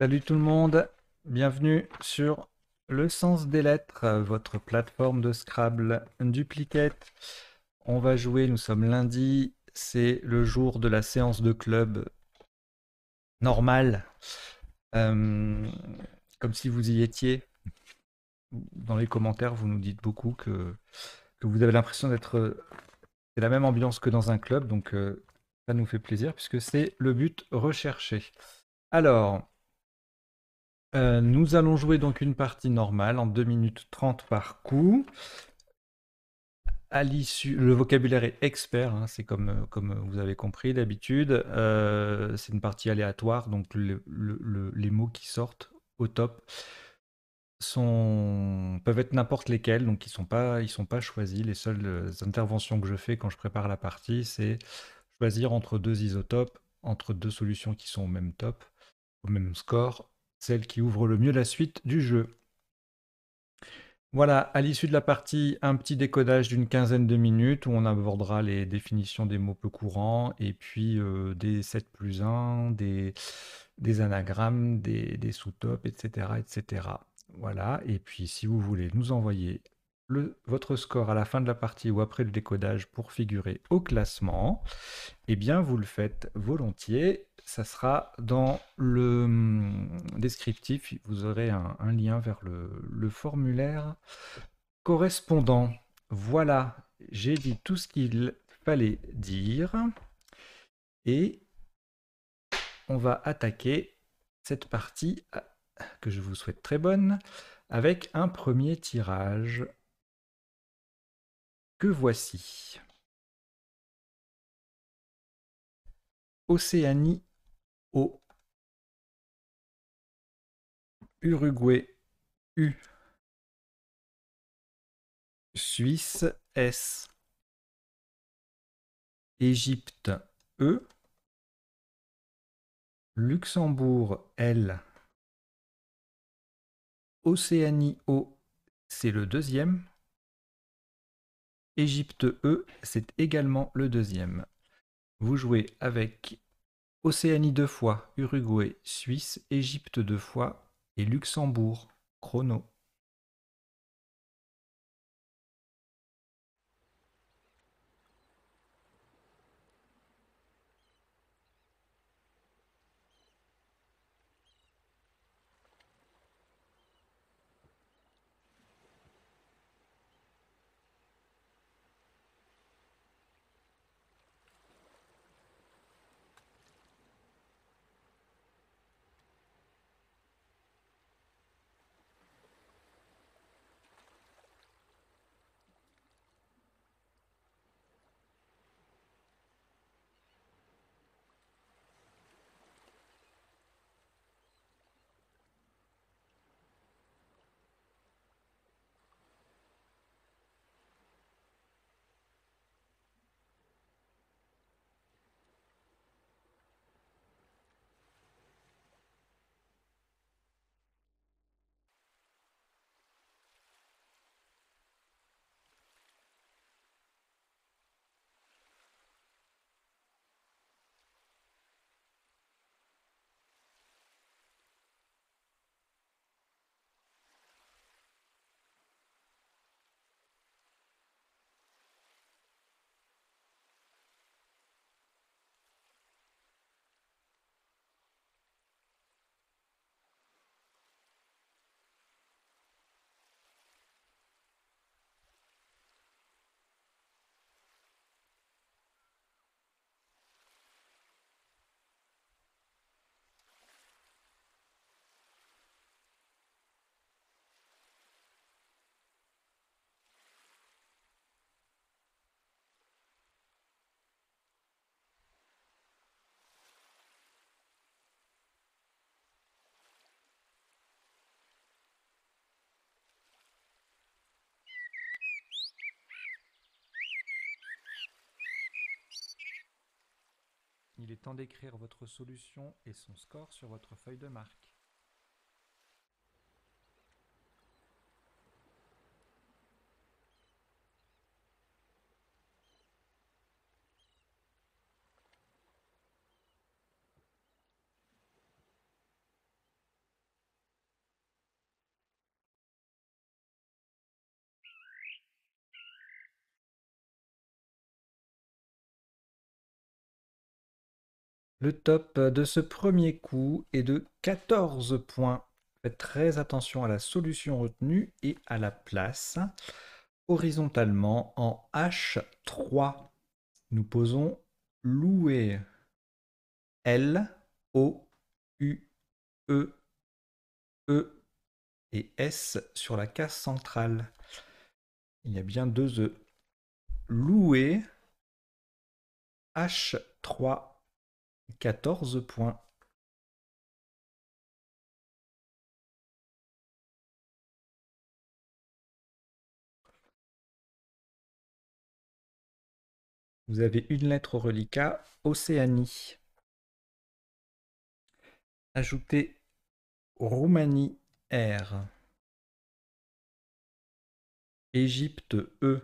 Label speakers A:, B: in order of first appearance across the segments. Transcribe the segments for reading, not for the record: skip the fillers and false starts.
A: Salut tout le monde, bienvenue sur Le Sens des Lettres, votre plateforme de Scrabble Duplicate. On va jouer, nous sommes lundi, c'est le jour de la séance de club normale, euh, comme si vous y étiez. Dans les commentaires, vous nous dites beaucoup que vous avez l'impression d'être... c'est la même ambiance que dans un club, donc ça nous fait plaisir puisque c'est le but recherché. Alors, nous allons jouer donc une partie normale en 2 minutes 30 par coup. À l'issue, le vocabulaire est expert, hein, c'est comme vous avez compris d'habitude. C'est une partie aléatoire, donc les mots qui sortent au top peuvent être n'importe lesquels, donc ils sont pas choisis. Les seules interventions que je fais quand je prépare la partie, c'est choisir entre deux isotopes, entre deux solutions qui sont au même top, au même score, celle qui ouvre le mieux la suite du jeu. Voilà, à l'issue de la partie, un petit décodage d'une quinzaine de minutes où on abordera les définitions des mots peu courants et puis des 7 plus 1, des anagrammes, des sous-topes, etc., etc. Voilà, et puis si vous voulez nous envoyer votre score à la fin de la partie ou après le décodage pour figurer au classement, eh bien, vous le faites volontiers. Ça sera dans le descriptif. Vous aurez un lien vers le formulaire correspondant. Voilà, j'ai dit tout ce qu'il fallait dire. Et on va attaquer cette partie que je vous souhaite très bonne avec un premier tirage que voici. Océanie O. Uruguay U. Suisse S. Égypte E. Luxembourg L. Océanie O, c'est le deuxième. Égypte E, c'est également le deuxième. Vous jouez avec Océanie deux fois, Uruguay, Suisse, Égypte deux fois et Luxembourg. Chrono. Il est temps d'écrire votre solution et son score sur votre feuille de marque. Le top de ce premier coup est de 14 points. Faites très attention à la solution retenue et à la place. Horizontalement, en H3, nous posons louer. L, O, U, E, E et S sur la case centrale. Il y a bien deux E. Louer, H3, 14 points. Vous avez une lettre au reliquat, Océanie. Ajoutez Roumanie, R. Égypte, E.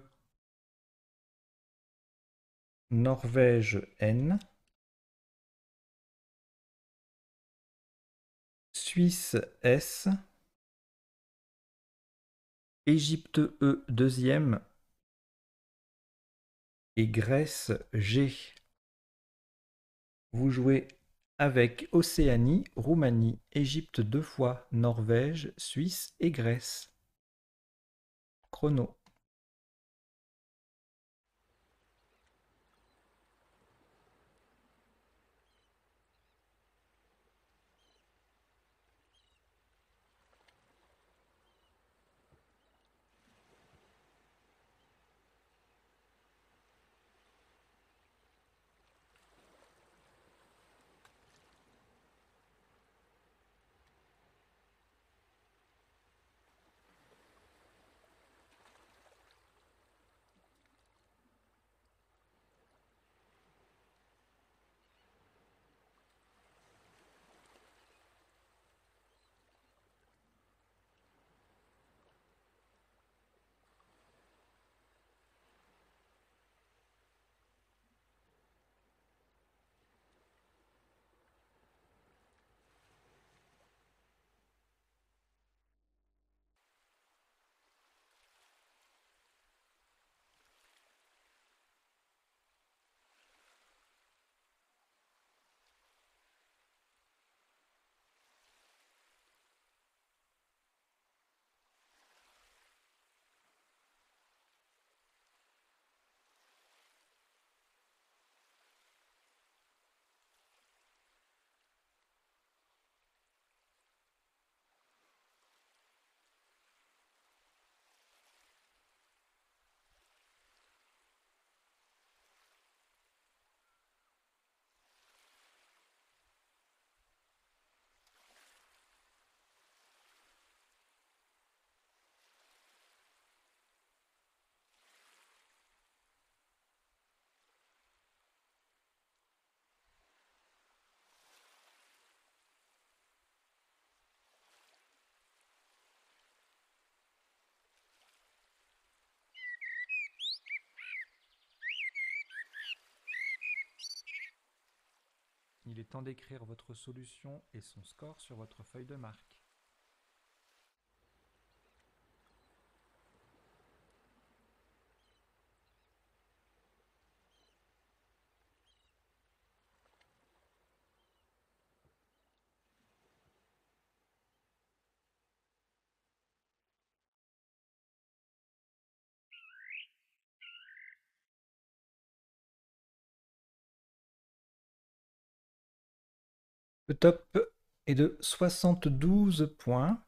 A: Norvège, N. Suisse, S. Égypte, E, deuxième. Et Grèce, G. Vous jouez avec Océanie, Roumanie, Égypte deux fois, Norvège, Suisse et Grèce. Chrono. Il est temps d'écrire votre solution et son score sur votre feuille de marque. Le top est de 72 points.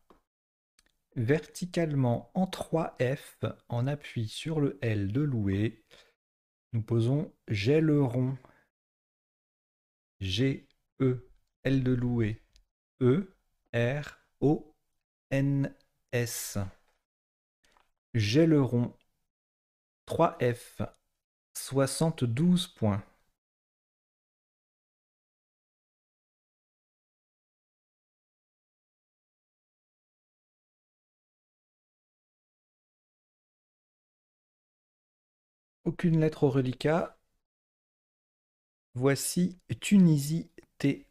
A: Verticalement en 3F, en appui sur le L de louer, nous posons Gèleron. G, E, L de louer, E, R, O, N, S. Gèleron 3F, 72 points. Aucune lettre au reliquat. Voici Tunisie T.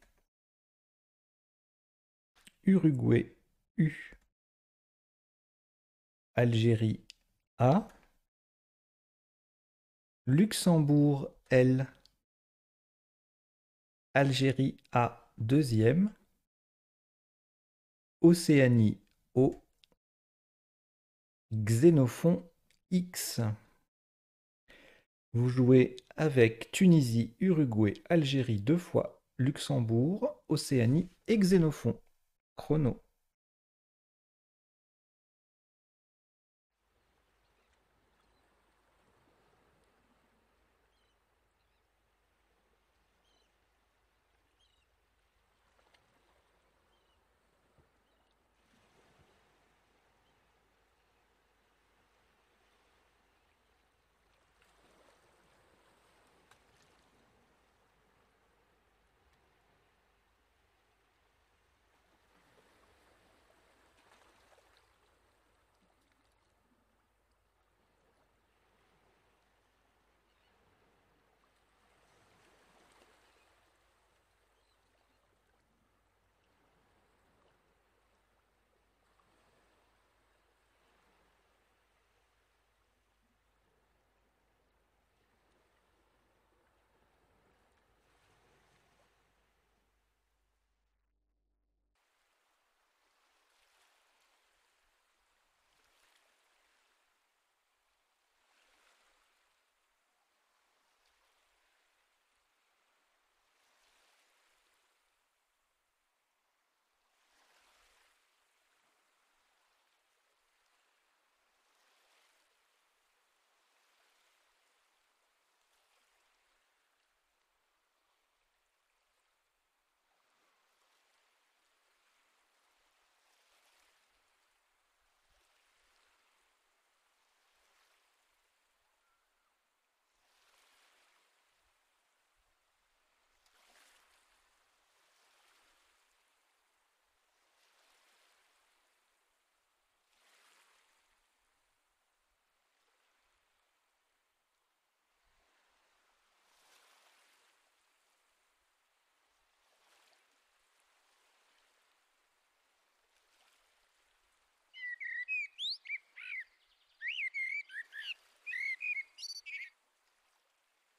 A: Uruguay U. Algérie A. Luxembourg L. Algérie A deuxième, Océanie O, Xénophon X. Vous jouez avec Tunisie, Uruguay, Algérie 2 fois, Luxembourg, Océanie et Xénophon. Chrono.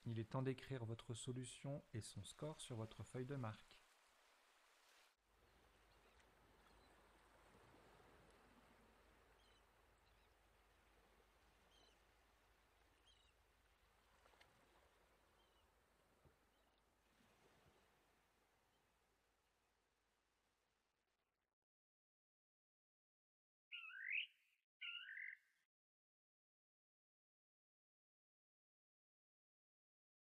A: Il est temps d'écrire votre solution et son score sur votre feuille de marque.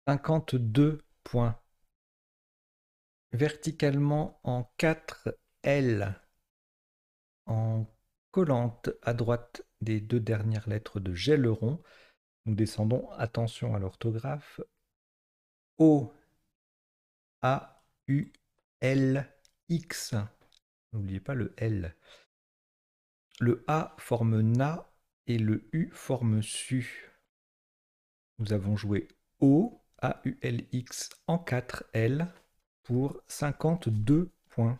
A: « 52 points. Verticalement en 4 L, en collante à droite des 2 dernières lettres de Gèleron. Nous descendons, attention à l'orthographe, O, A, U, L, X. N'oubliez pas le L. Le A forme Na et le U forme Su. Nous avons joué O, A, U, L, X en 4 L pour 52 points.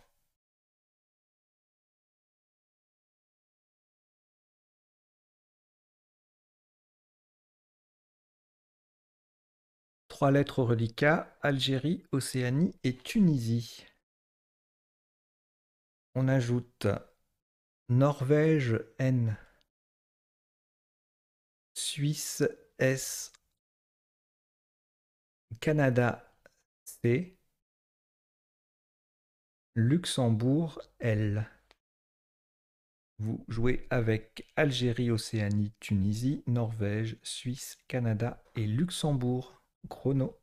A: Trois lettres reliquats, Algérie, Océanie et Tunisie. On ajoute Norvège N, Suisse S, Canada C, Luxembourg L. Vous jouez avec Algérie, Océanie, Tunisie, Norvège, Suisse, Canada et Luxembourg. Chrono.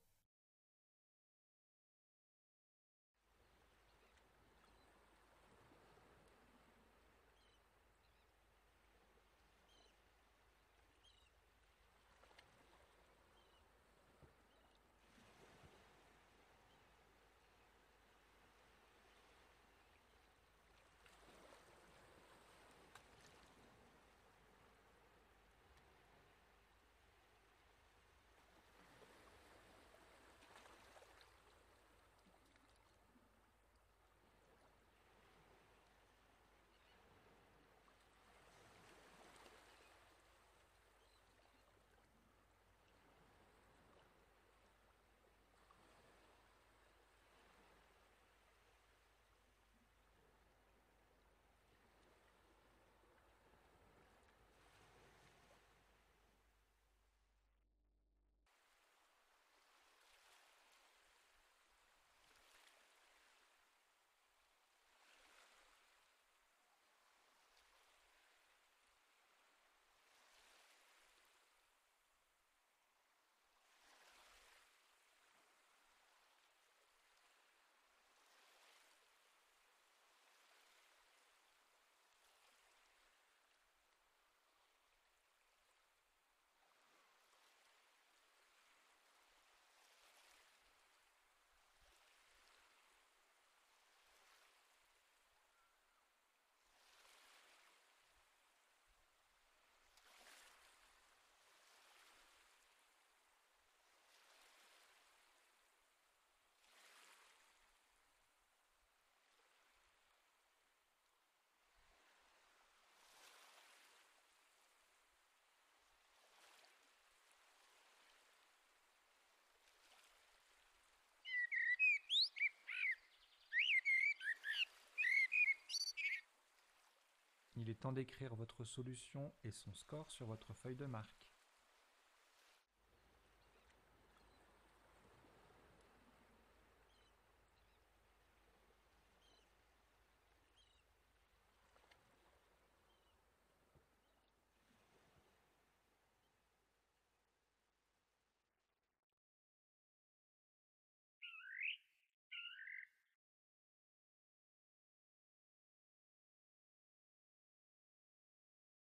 A: Il est temps d'écrire votre solution et son score sur votre feuille de marque.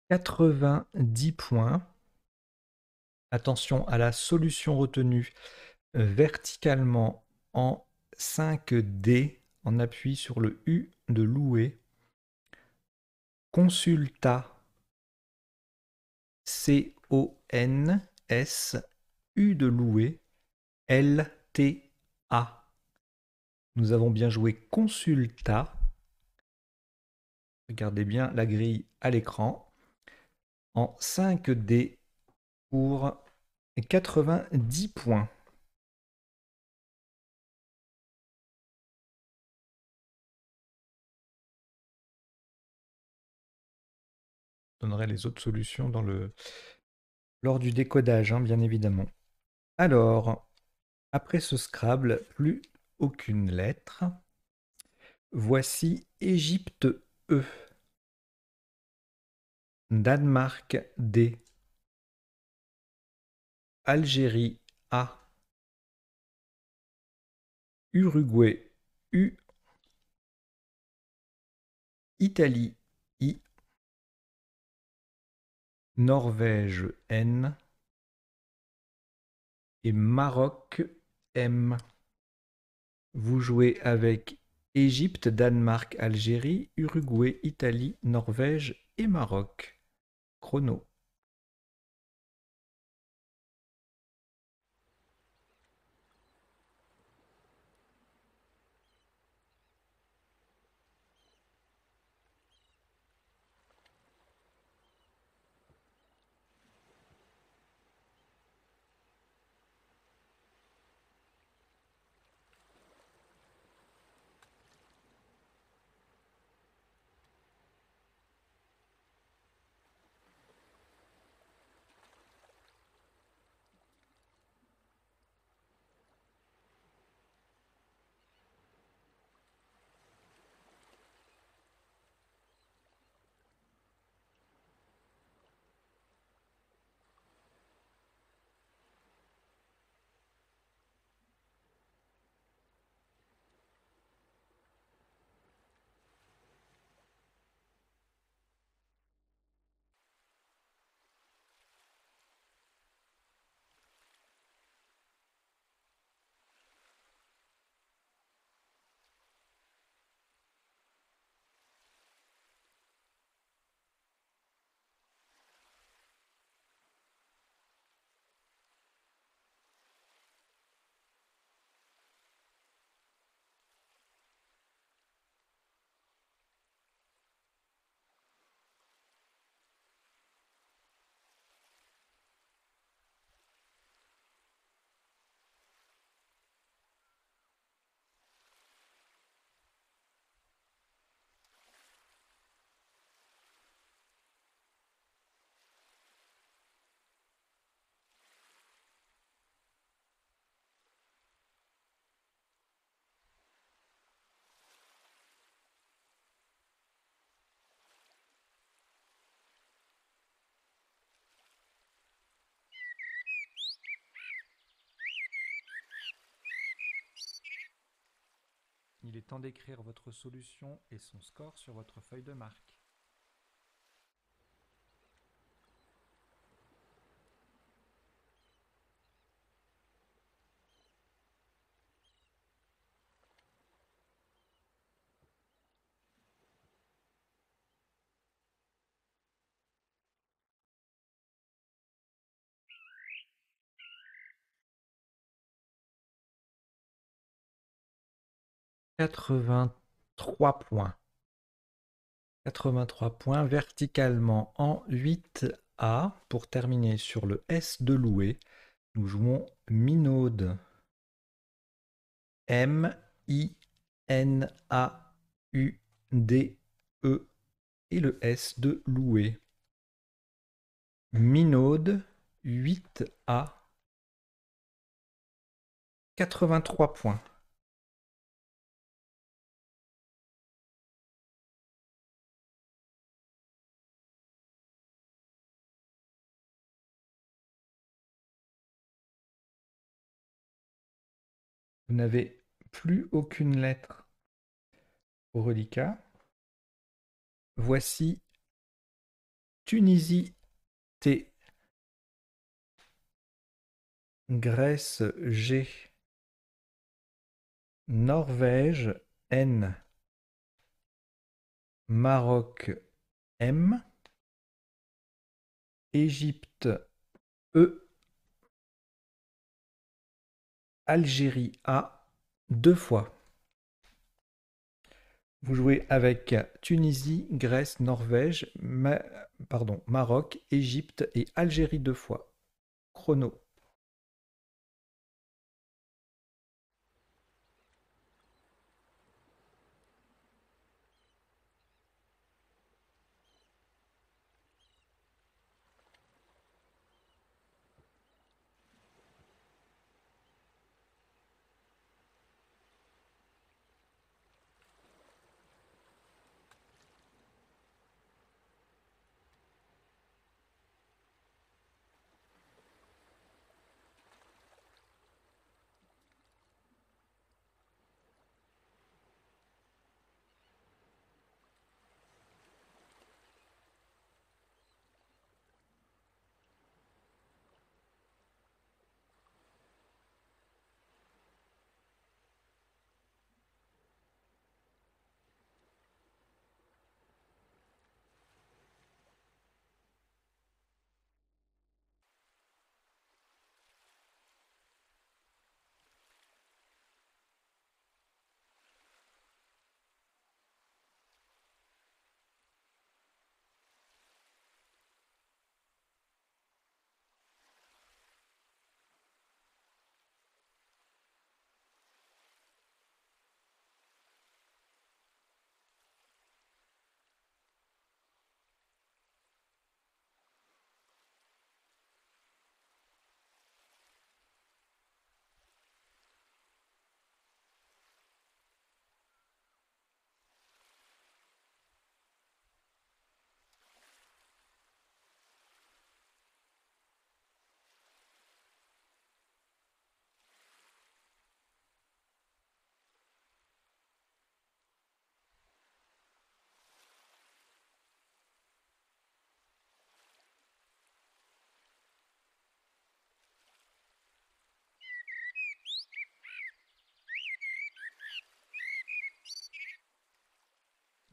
A: « 90 points. Attention à la solution retenue verticalement en 5D. On appuie sur le U de louer. Consulta. C-O-N-S-U de louer. L-T-A. Nous avons bien joué Consulta. Regardez bien la grille à l'écran. En 5D pour 90 points. Je donnerai les autres solutions lors du décodage, hein, bien évidemment. Alors, après ce Scrabble, plus aucune lettre. Voici Égypte E. Danemark D. Algérie A. Uruguay U. Italie I. Norvège N. Et Maroc M. Vous jouez avec Égypte, Danemark, Algérie, Uruguay, Italie, Norvège et Maroc. Chrono. Il est temps d'écrire votre solution et son score sur votre feuille de marque. « 83 points. 83 points verticalement en 8A. Pour terminer sur le S de louer, nous jouons Minaude. M-I-N-A-U-D-E. et le S de louer. Minaud, 8A, 83 points. Vous n'avez plus aucune lettre au reliquat. Voici Tunisie T, Grèce G, Norvège N, Maroc M, Égypte E, Algérie A, 2 fois. Vous jouez avec Tunisie, Grèce, Norvège, Maroc, Égypte et Algérie 2 fois. Chrono.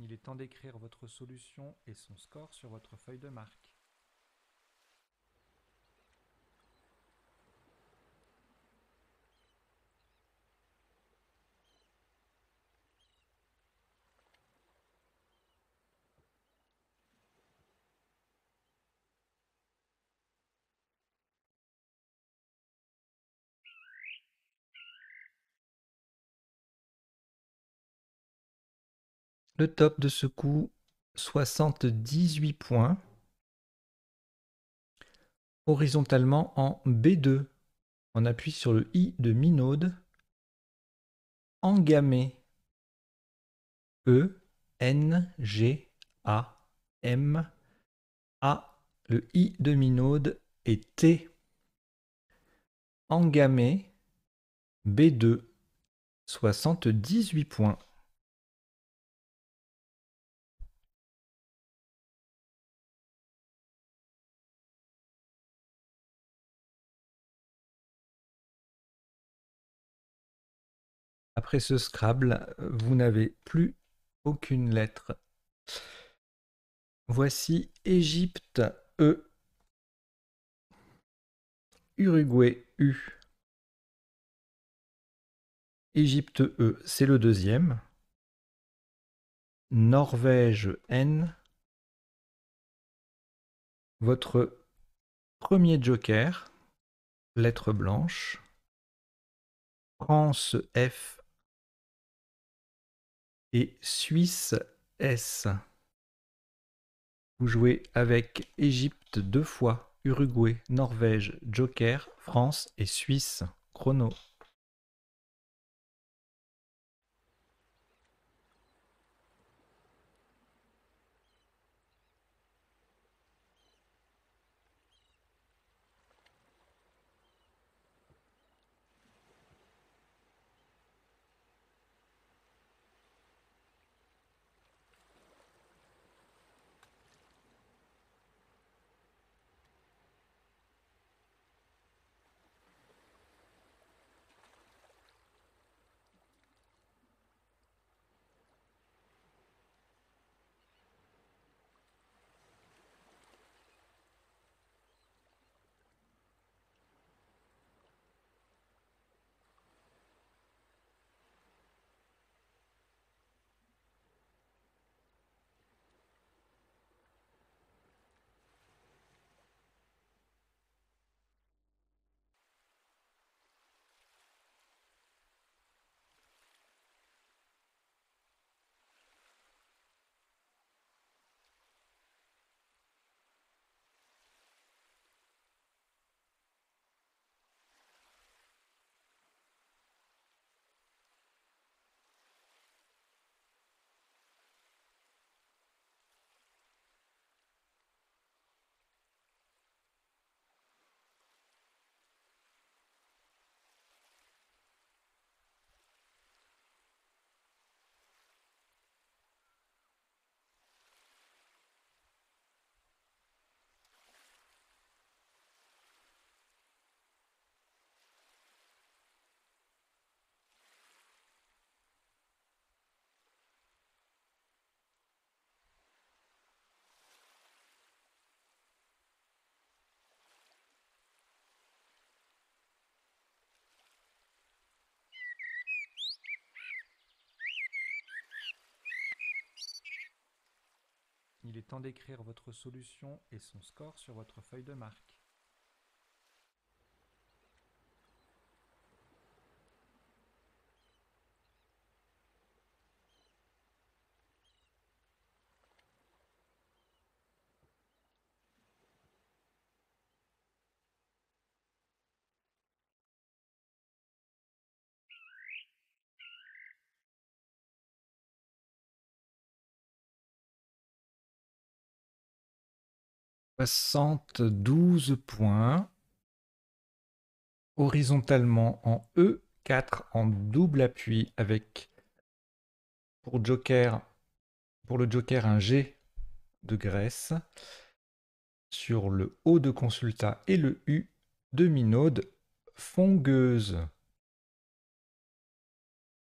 A: Il est temps d'écrire votre solution et son score sur votre feuille de marque. Le top de ce coup, 78 points. Horizontalement en B2. On appuie sur le I de Minaud. Engamé. E, N, G, A, M, A. Le I de Minaud est T. Engamé. B2. 78 points. Après ce Scrabble, vous n'avez plus aucune lettre. Voici Égypte E, Uruguay U. Égypte E, c'est le deuxième. Norvège N. Votre premier joker, lettre blanche. France F et Suisse S. Vous jouez avec Égypte 2 fois, Uruguay, Norvège, Joker, France et Suisse. Chrono. Il est temps d'écrire votre solution et son score sur votre feuille de marque. « 72 points. Horizontalement en E4 en double appui avec pour le Joker un G de Grèce sur le O de Consulta et le U de Minaude. Fongueuse.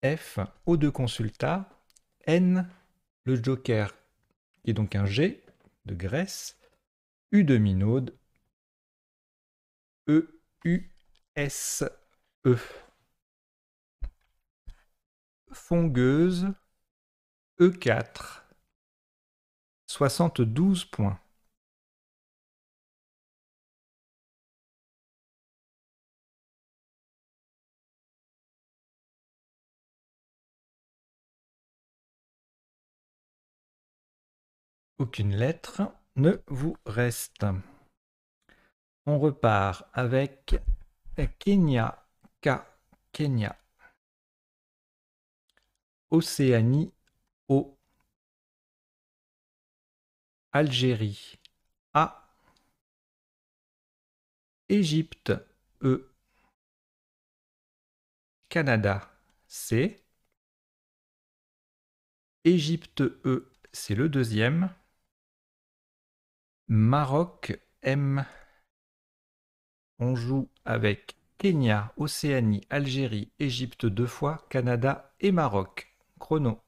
A: F, O de Consulta, N, le Joker qui est donc un G de Grèce, U de Minaude, E, U, S, E. Fongueuse, E4, 72 points. Aucune lettre ne vous reste. On repart avec Kenya, K, Kenya. Océanie, O. Algérie, A. Égypte, E. Canada, C. Égypte, E, c'est le deuxième. Maroc, M. On joue avec Kenya, Océanie, Algérie, Égypte 2 fois, Canada et Maroc. Chrono.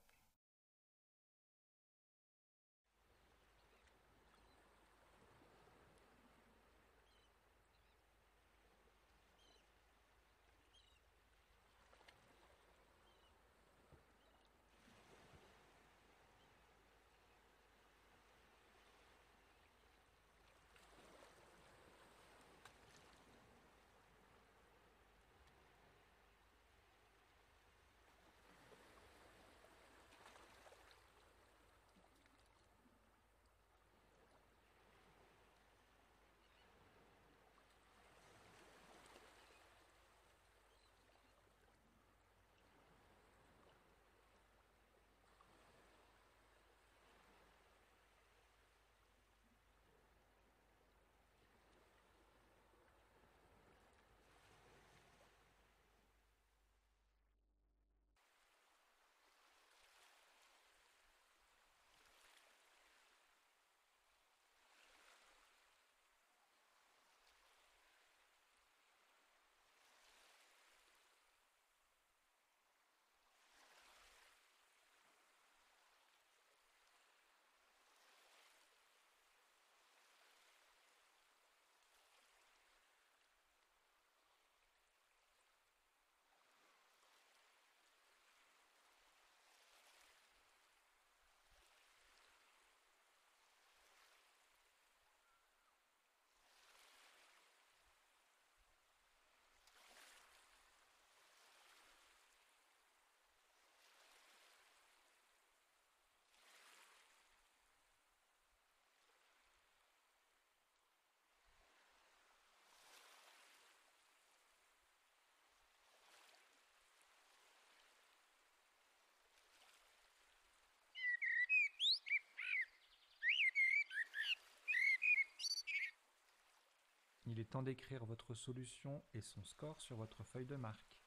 A: Il est temps d'écrire votre solution et son score sur votre feuille de marque.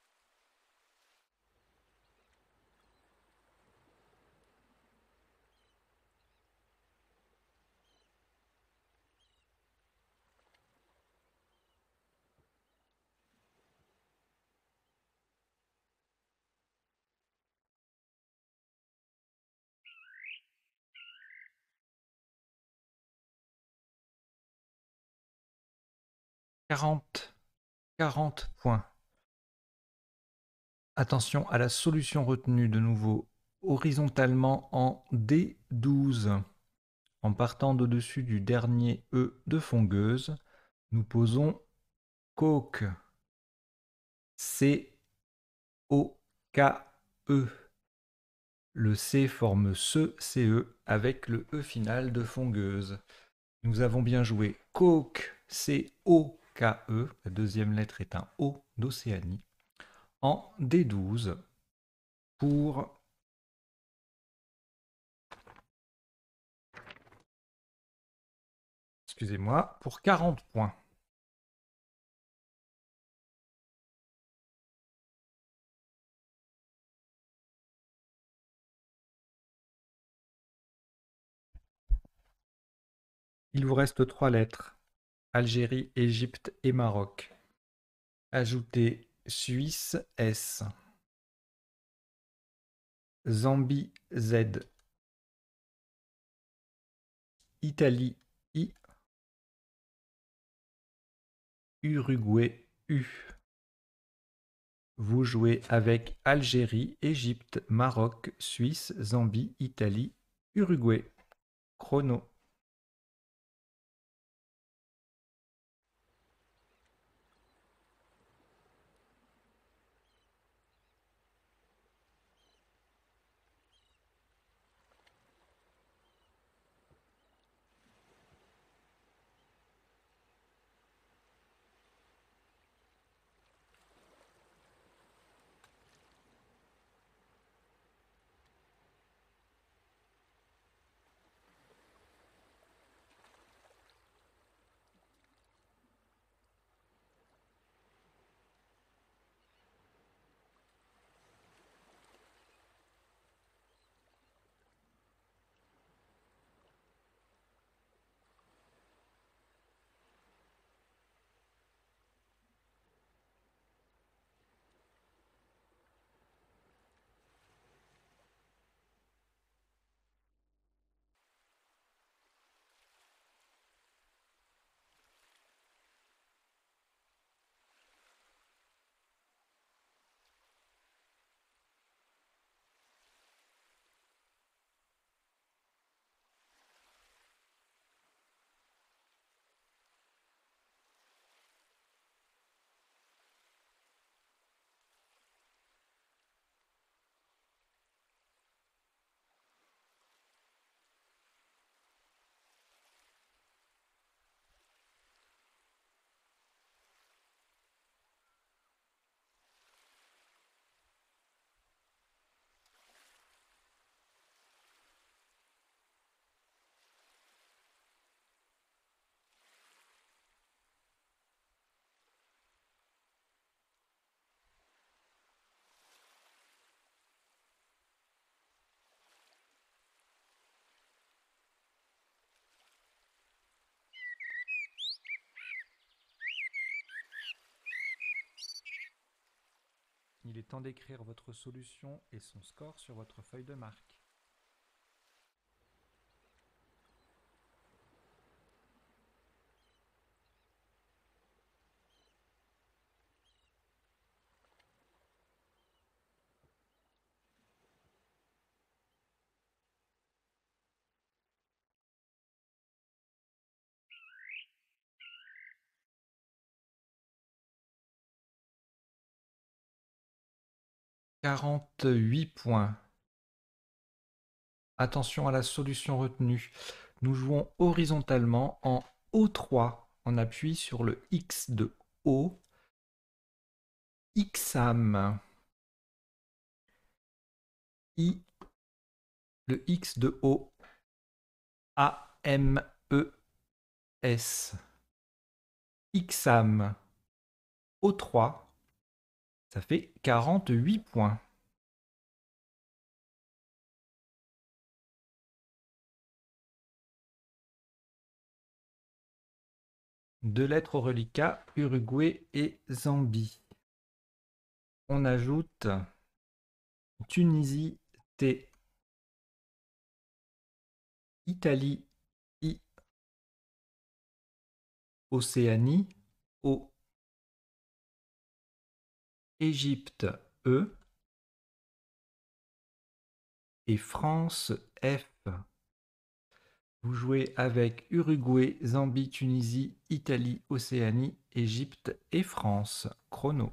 A: Quarante points. Attention à la solution retenue de nouveau horizontalement en D12. En partant d'au-dessus du dernier E de fongueuse, nous posons coke. C-O-K-E. Le C forme ce CE avec le E final de fongueuse. Nous avons bien joué coke, C-O-K-E. La deuxième lettre est un O d'Océanie. En D12 pour pour 40 points. Il vous reste 3 lettres. Algérie, Égypte et Maroc. Ajoutez Suisse, S. Zambie, Z. Italie, I. Uruguay, U. Vous jouez avec Algérie, Égypte, Maroc, Suisse, Zambie, Italie, Uruguay. Chrono. Il est temps d'écrire votre solution et son score sur votre feuille de marque. 48 points. Attention à la solution retenue. Nous jouons horizontalement en O3. On appuie sur le X de O. XAM. I. Le X de O. AMES. Ixam au 3, ça fait 48 points. Deux lettres au reliquat, Uruguay et Zambie. On ajoute Tunisie, T. Italie, I. Océanie, O. Égypte, E. Et France, F. Vous jouez avec Uruguay, Zambie, Tunisie, Italie, Océanie, Égypte et France. Chrono.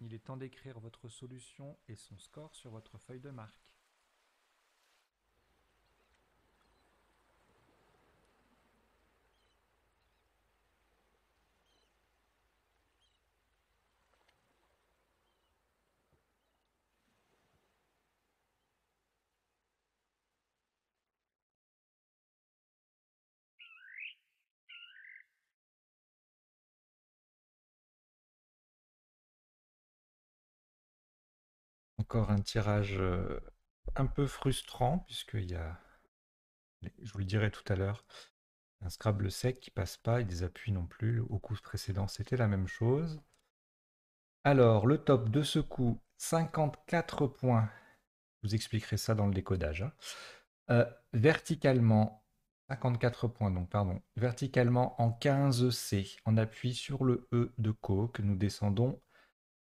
A: Il est temps d'écrire votre solution et son score sur votre feuille de marque. Encore un tirage un peu frustrant, puisqu'il y a, je vous le dirai tout à l'heure, un Scrabble sec qui passe pas et des appuis non plus. Au coup précédent, c'était la même chose. Alors, le top de ce coup, 54 points. Je vous expliquerai ça dans le décodage, hein. Verticalement, 54 points, donc pardon. Verticalement en 15C, on appuie sur le E de coque, nous descendons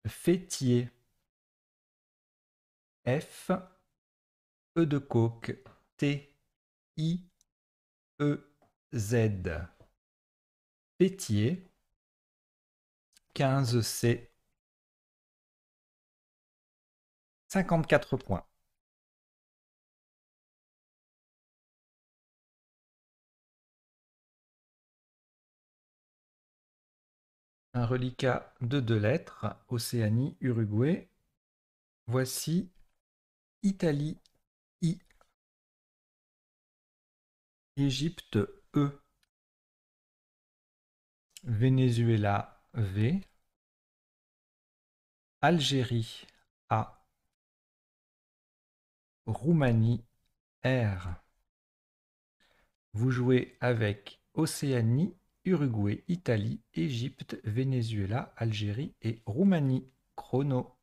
A: fêtier. F, E de coque, T, I, E, Z. Fêtier, 15C, 54 points. Un reliquat de 2 lettres, Océanie, Uruguay. Voici Italie, I, Égypte, E, Venezuela, V, Algérie, A, Roumanie, R. Vous jouez avec Océanie, Uruguay, Italie, Égypte, Venezuela, Algérie et Roumanie. Chrono.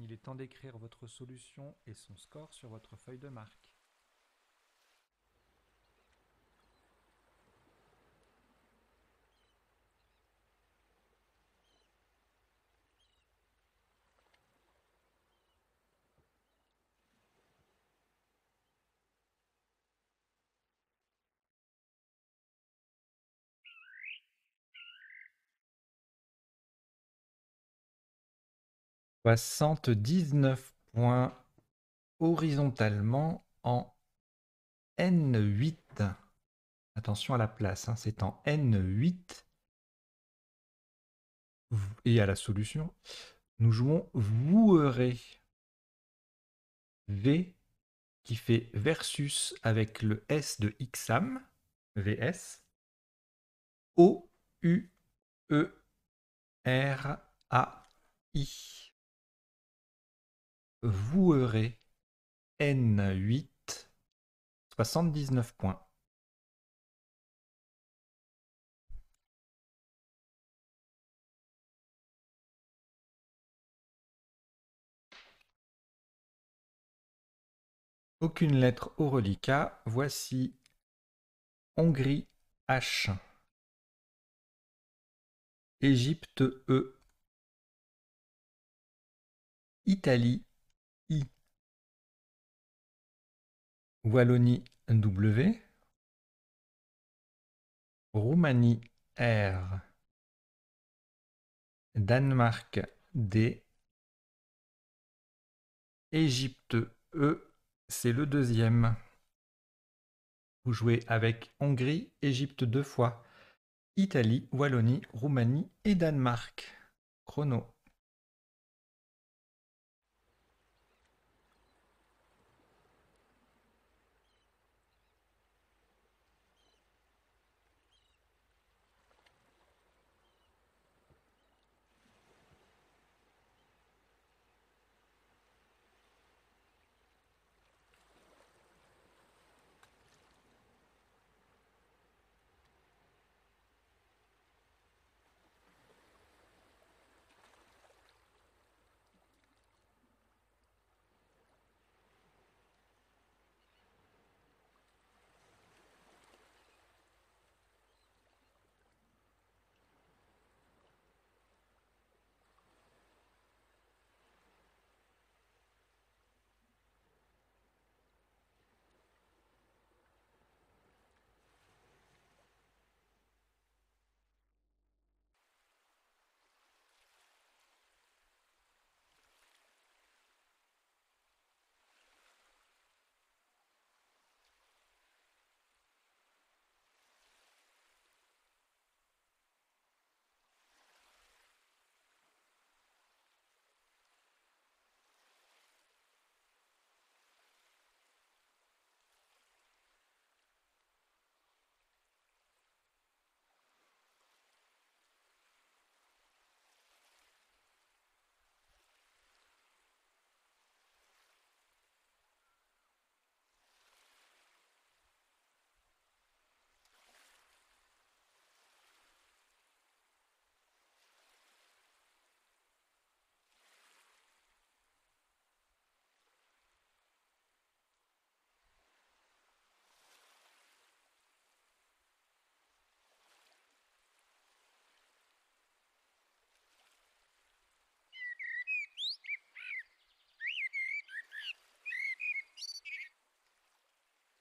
A: Il est temps d'écrire votre solution et son score sur votre feuille de marque. « 79 points horizontalement en N8. » Attention à la place, hein, c'est en N8. Et à la solution, nous jouons vouerez. V qui fait versus avec le S de Ixam, VS. O, U, E, R, A, I. Vouerez. N8. 79 points. Aucune lettre au reliquat. Voici Hongrie H. Égypte E. Italie I. Wallonie W. Roumanie R. Danemark D. Égypte E. C'est le deuxième. Vous jouez avec Hongrie, Égypte 2 fois, Italie, Wallonie, Roumanie et Danemark. Chrono.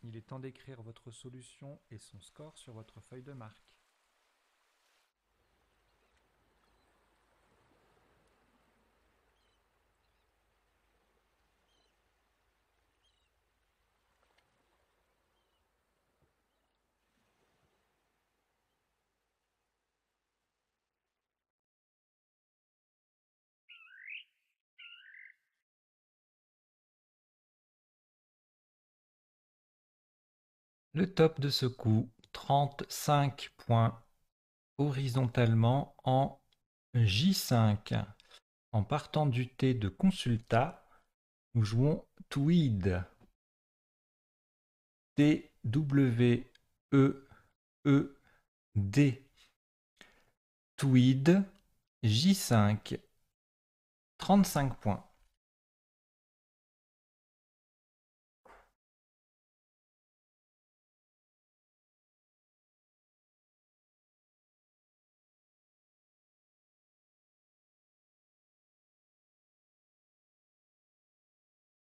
A: Il est temps d'écrire votre solution et son score sur votre feuille de marque. Le top de ce coup, 35 points horizontalement en J5. En partant du T de Consulta, nous jouons Tweed. T, W, E, E, D. Tweed, J5. 35 points.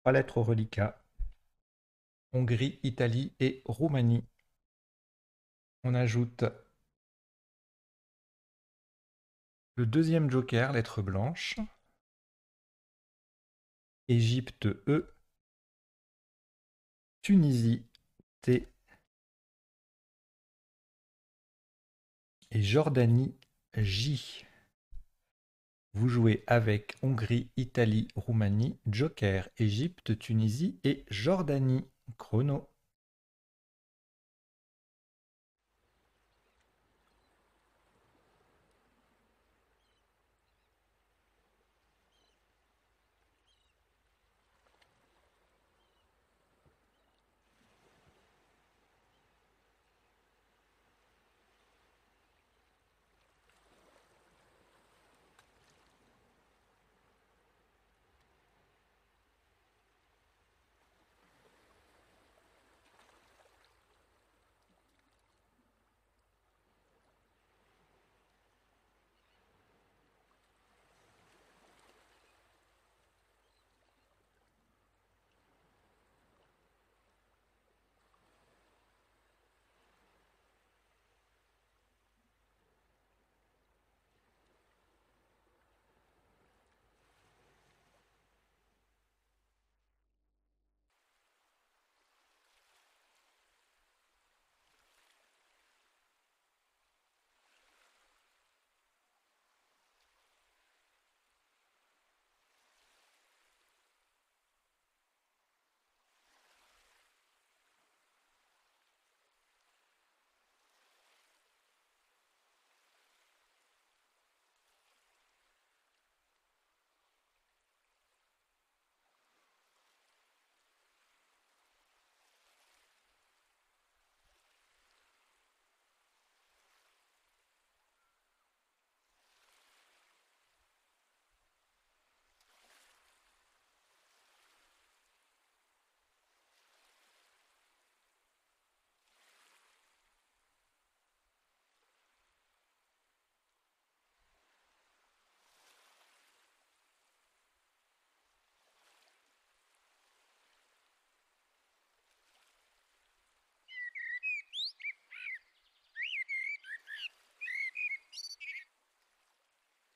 A: 3 lettres au reliquat. Hongrie, Italie et Roumanie. On ajoute le deuxième joker, lettre blanche. Égypte E. Tunisie T. Et Jordanie J. Vous jouez avec Hongrie, Italie, Roumanie, joker, Égypte, Tunisie et Jordanie. Chrono.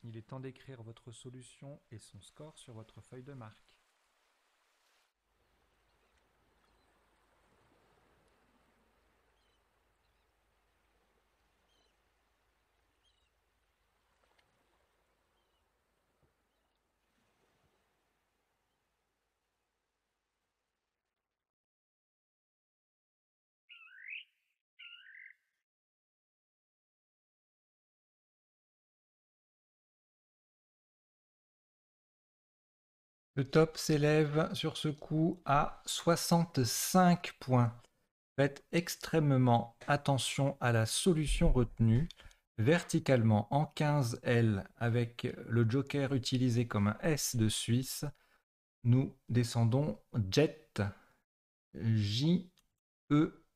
A: Il est temps d'écrire votre solution et son score sur votre feuille de marque. Le top s'élève sur ce coup à 65 points. Faites extrêmement attention à la solution retenue. Verticalement en 15L avec le joker utilisé comme un S de Suisse, nous descendons Jet, J, E,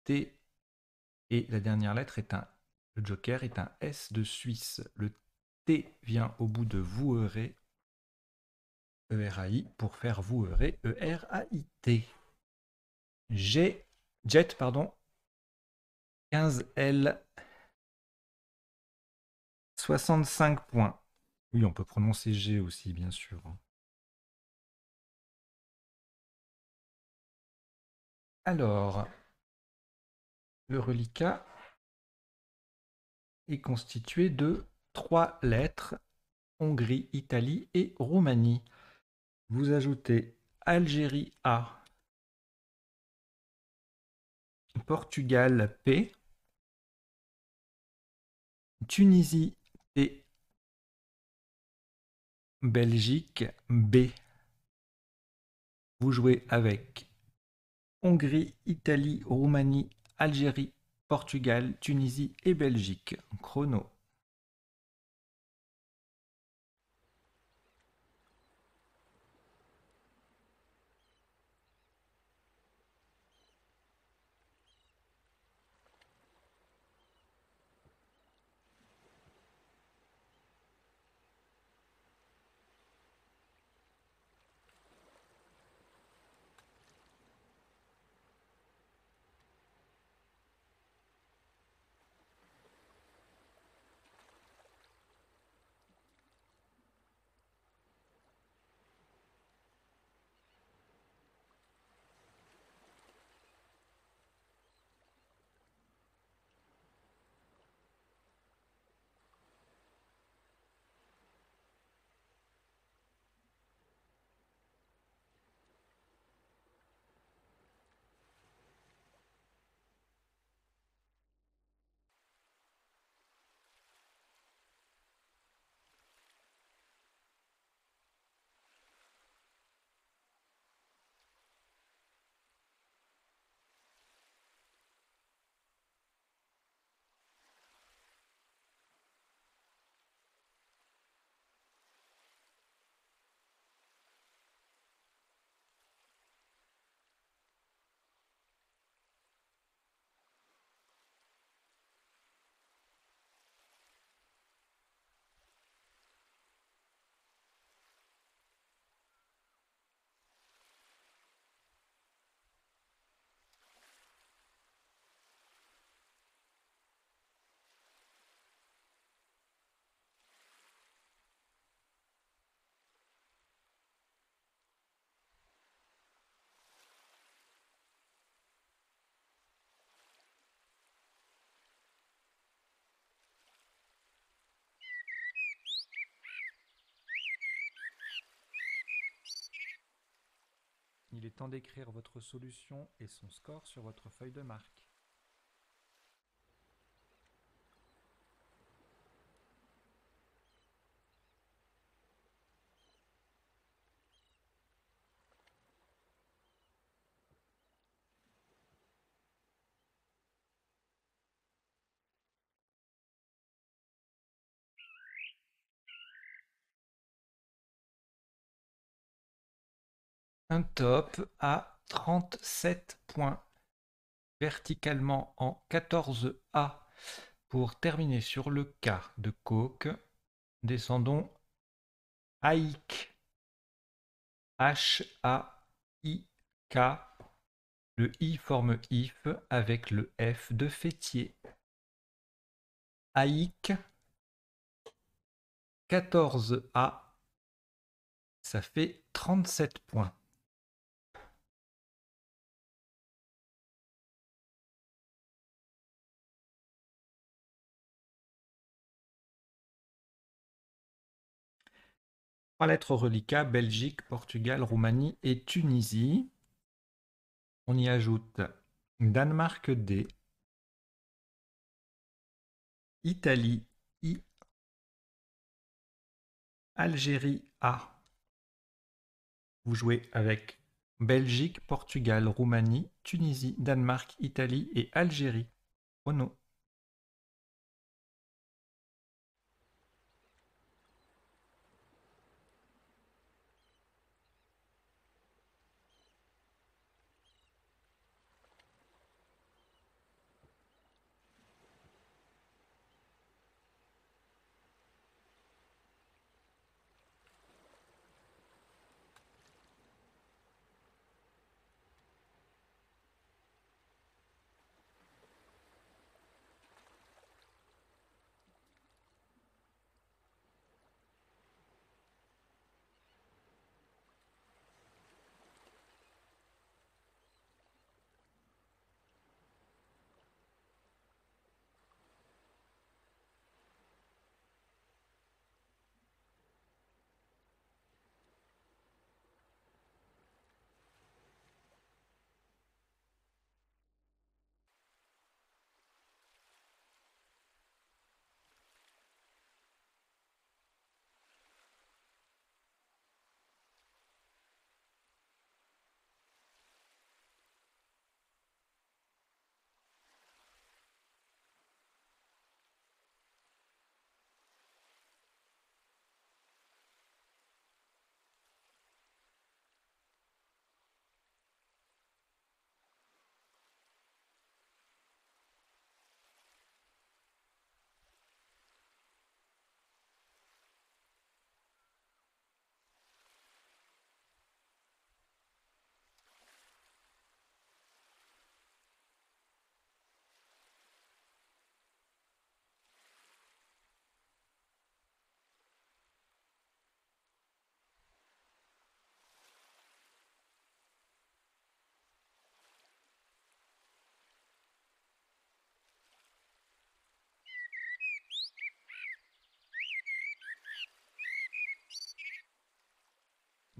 A: T et la dernière lettre est le joker est un S de Suisse. Le T vient au bout de Voueré, E-R-A-I, pour faire Voueré, E-R-A-I-T. Jet, pardon, 15L, 65 points. Oui, on peut prononcer G aussi, bien sûr. Alors, le reliquat est constitué de 3 lettres, Hongrie, Italie et Roumanie. Vous ajoutez Algérie A, Portugal P, Tunisie T, Belgique B. Vous jouez avec Hongrie, Italie, Roumanie, Algérie, Portugal, Tunisie et Belgique. Chrono. Il est temps d'écrire votre solution et son score sur votre feuille de marque. Un top à 37 points, verticalement en 14A. Pour terminer sur le K de coke, descendons Haïk, H-A-I-K. Le I forme if avec le F de fêtier. Haïk, 14A, ça fait 37 points. Trois lettres reliquats, Belgique, Portugal, Roumanie et Tunisie. On y ajoute Danemark D, Italie I, Algérie A. Vous jouez avec Belgique, Portugal, Roumanie, Tunisie, Danemark, Italie et Algérie. Chrono.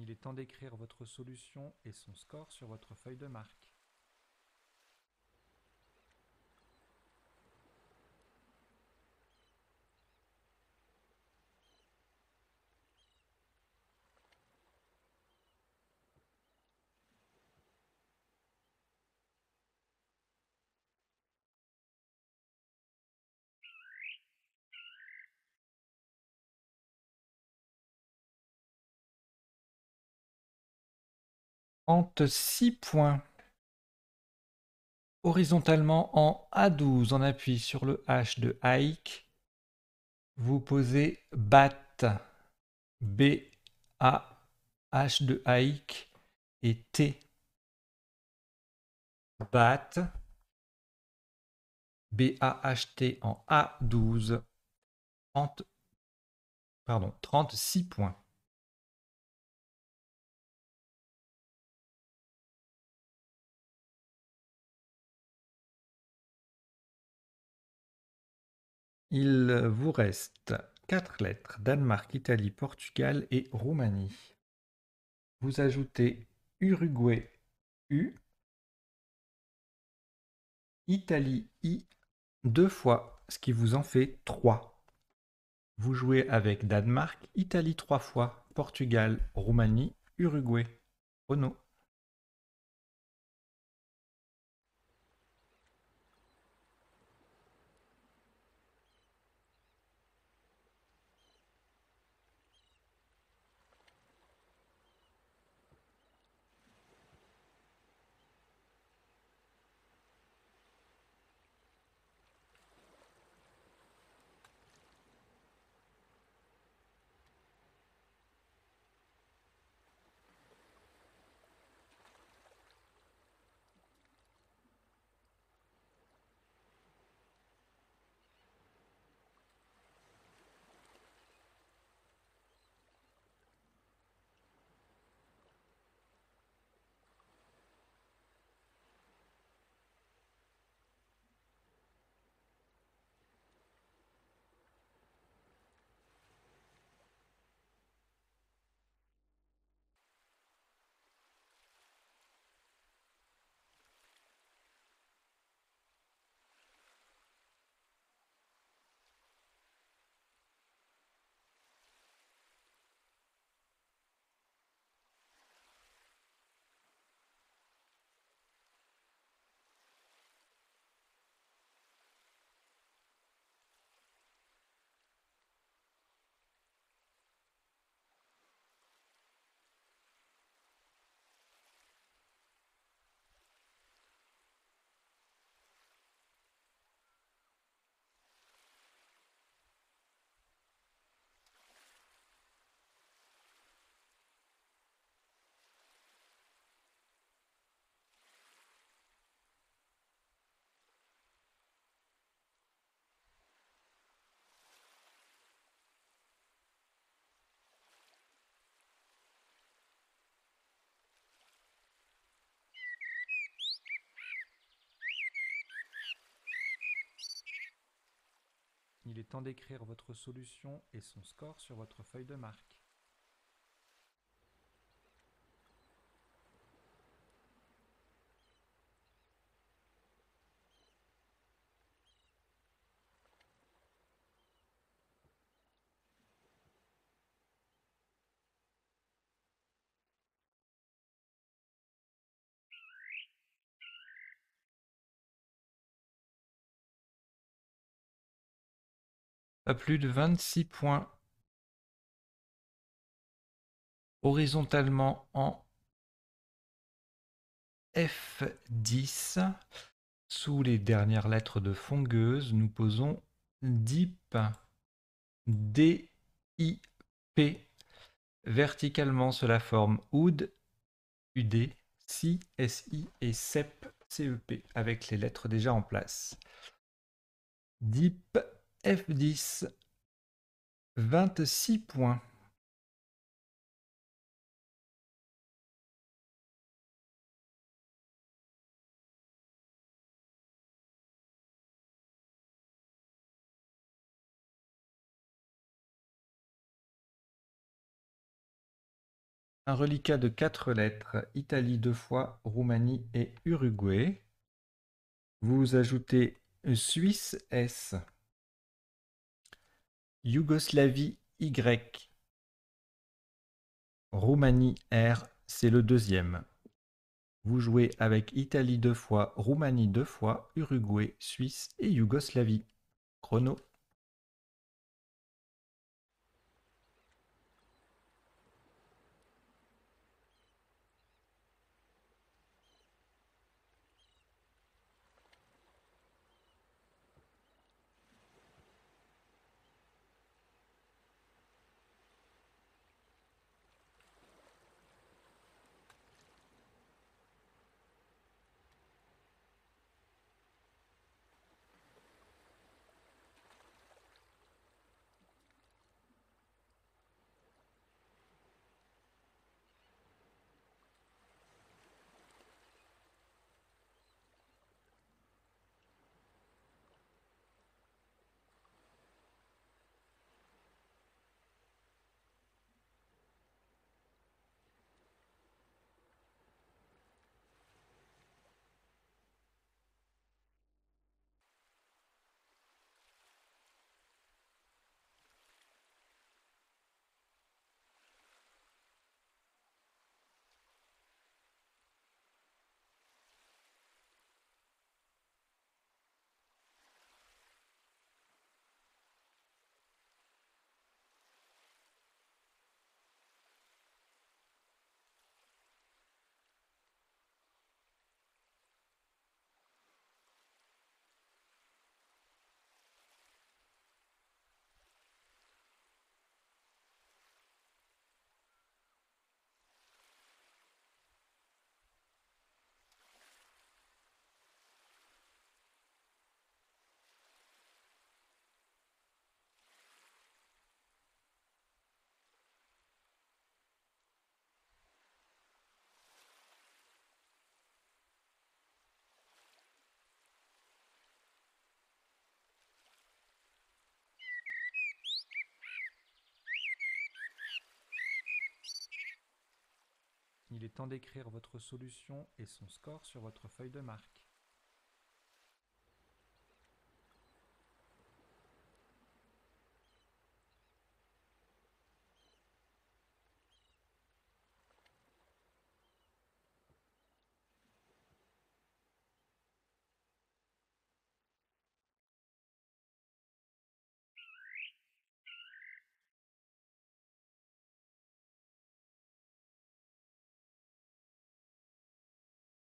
A: Il est temps d'écrire votre solution et son score sur votre feuille de marque. Six points. Horizontalement en A12, on appuie sur le H de Haïk. Vous posez BAT, B-A, H de Haïk et T. BAT, B-A-H-T en A12, 36 points. Il vous reste 4 lettres, Danemark, Italie, Portugal et Roumanie. Vous ajoutez Uruguay U, Italie I 2 fois, ce qui vous en fait 3. Vous jouez avec Danemark, Italie 3 fois, Portugal, Roumanie, Uruguay. Ono. Il est temps d'écrire votre solution et son score sur votre feuille de marque. Pas plus de 26 points horizontalement en F10. Sous les dernières lettres de Fongueuse, nous posons DIP, D-I-P. Verticalement, cela forme OUD, UD, SI, SI et CEP, CEP, avec les lettres déjà en place. DIP F10, 26 points. Un reliquat de 4 lettres, Italie 2 fois, Roumanie et Uruguay. Vous ajoutez Suisse S, Yougoslavie Y, Roumanie R, c'est le deuxième. Vous jouez avec Italie 2 fois, Roumanie 2 fois, Uruguay, Suisse et Yougoslavie. Chrono. Il est temps d'écrire votre solution et son score sur votre feuille de marque.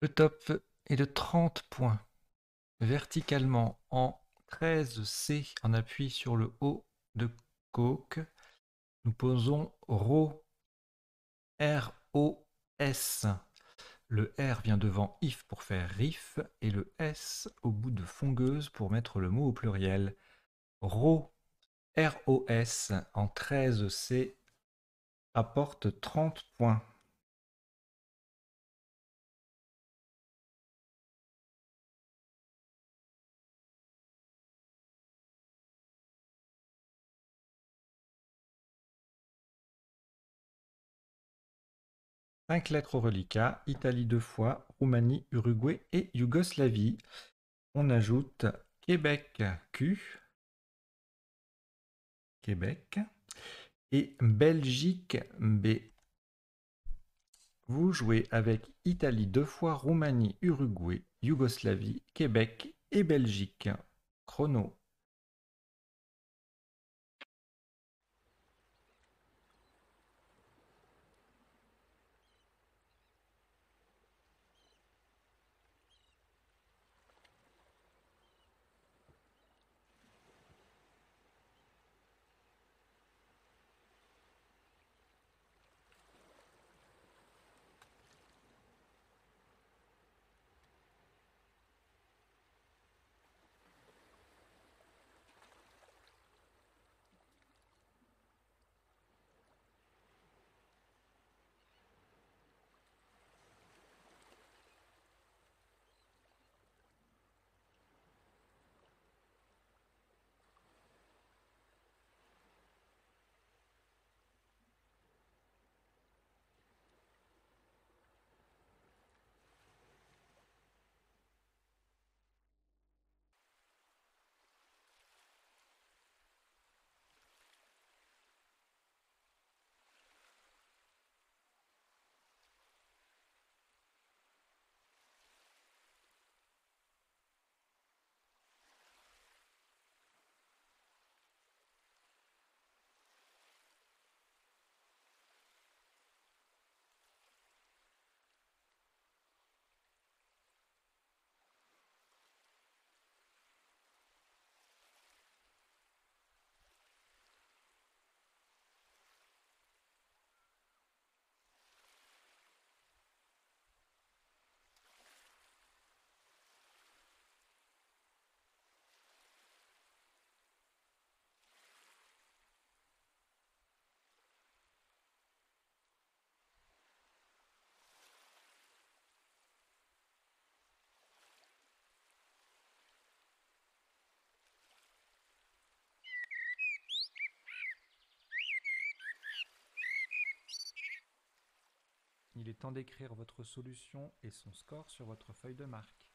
A: Le top est de 30 points. Verticalement en 13C en appui sur le haut de coque, nous posons RO, R-O-S. Le R vient devant if pour faire RIF et le S au bout de fongueuse pour mettre le mot au pluriel. RO, R-O-S en 13C apporte 30 points. Cinq lettres au reliquat, Italie 2 fois, Roumanie, Uruguay et Yougoslavie. On ajoute Québec Q, Québec, et Belgique B. Vous jouez avec Italie 2 fois, Roumanie, Uruguay, Yougoslavie, Québec et Belgique. Chrono. Il est temps d'écrire votre solution et son score sur votre feuille de marque.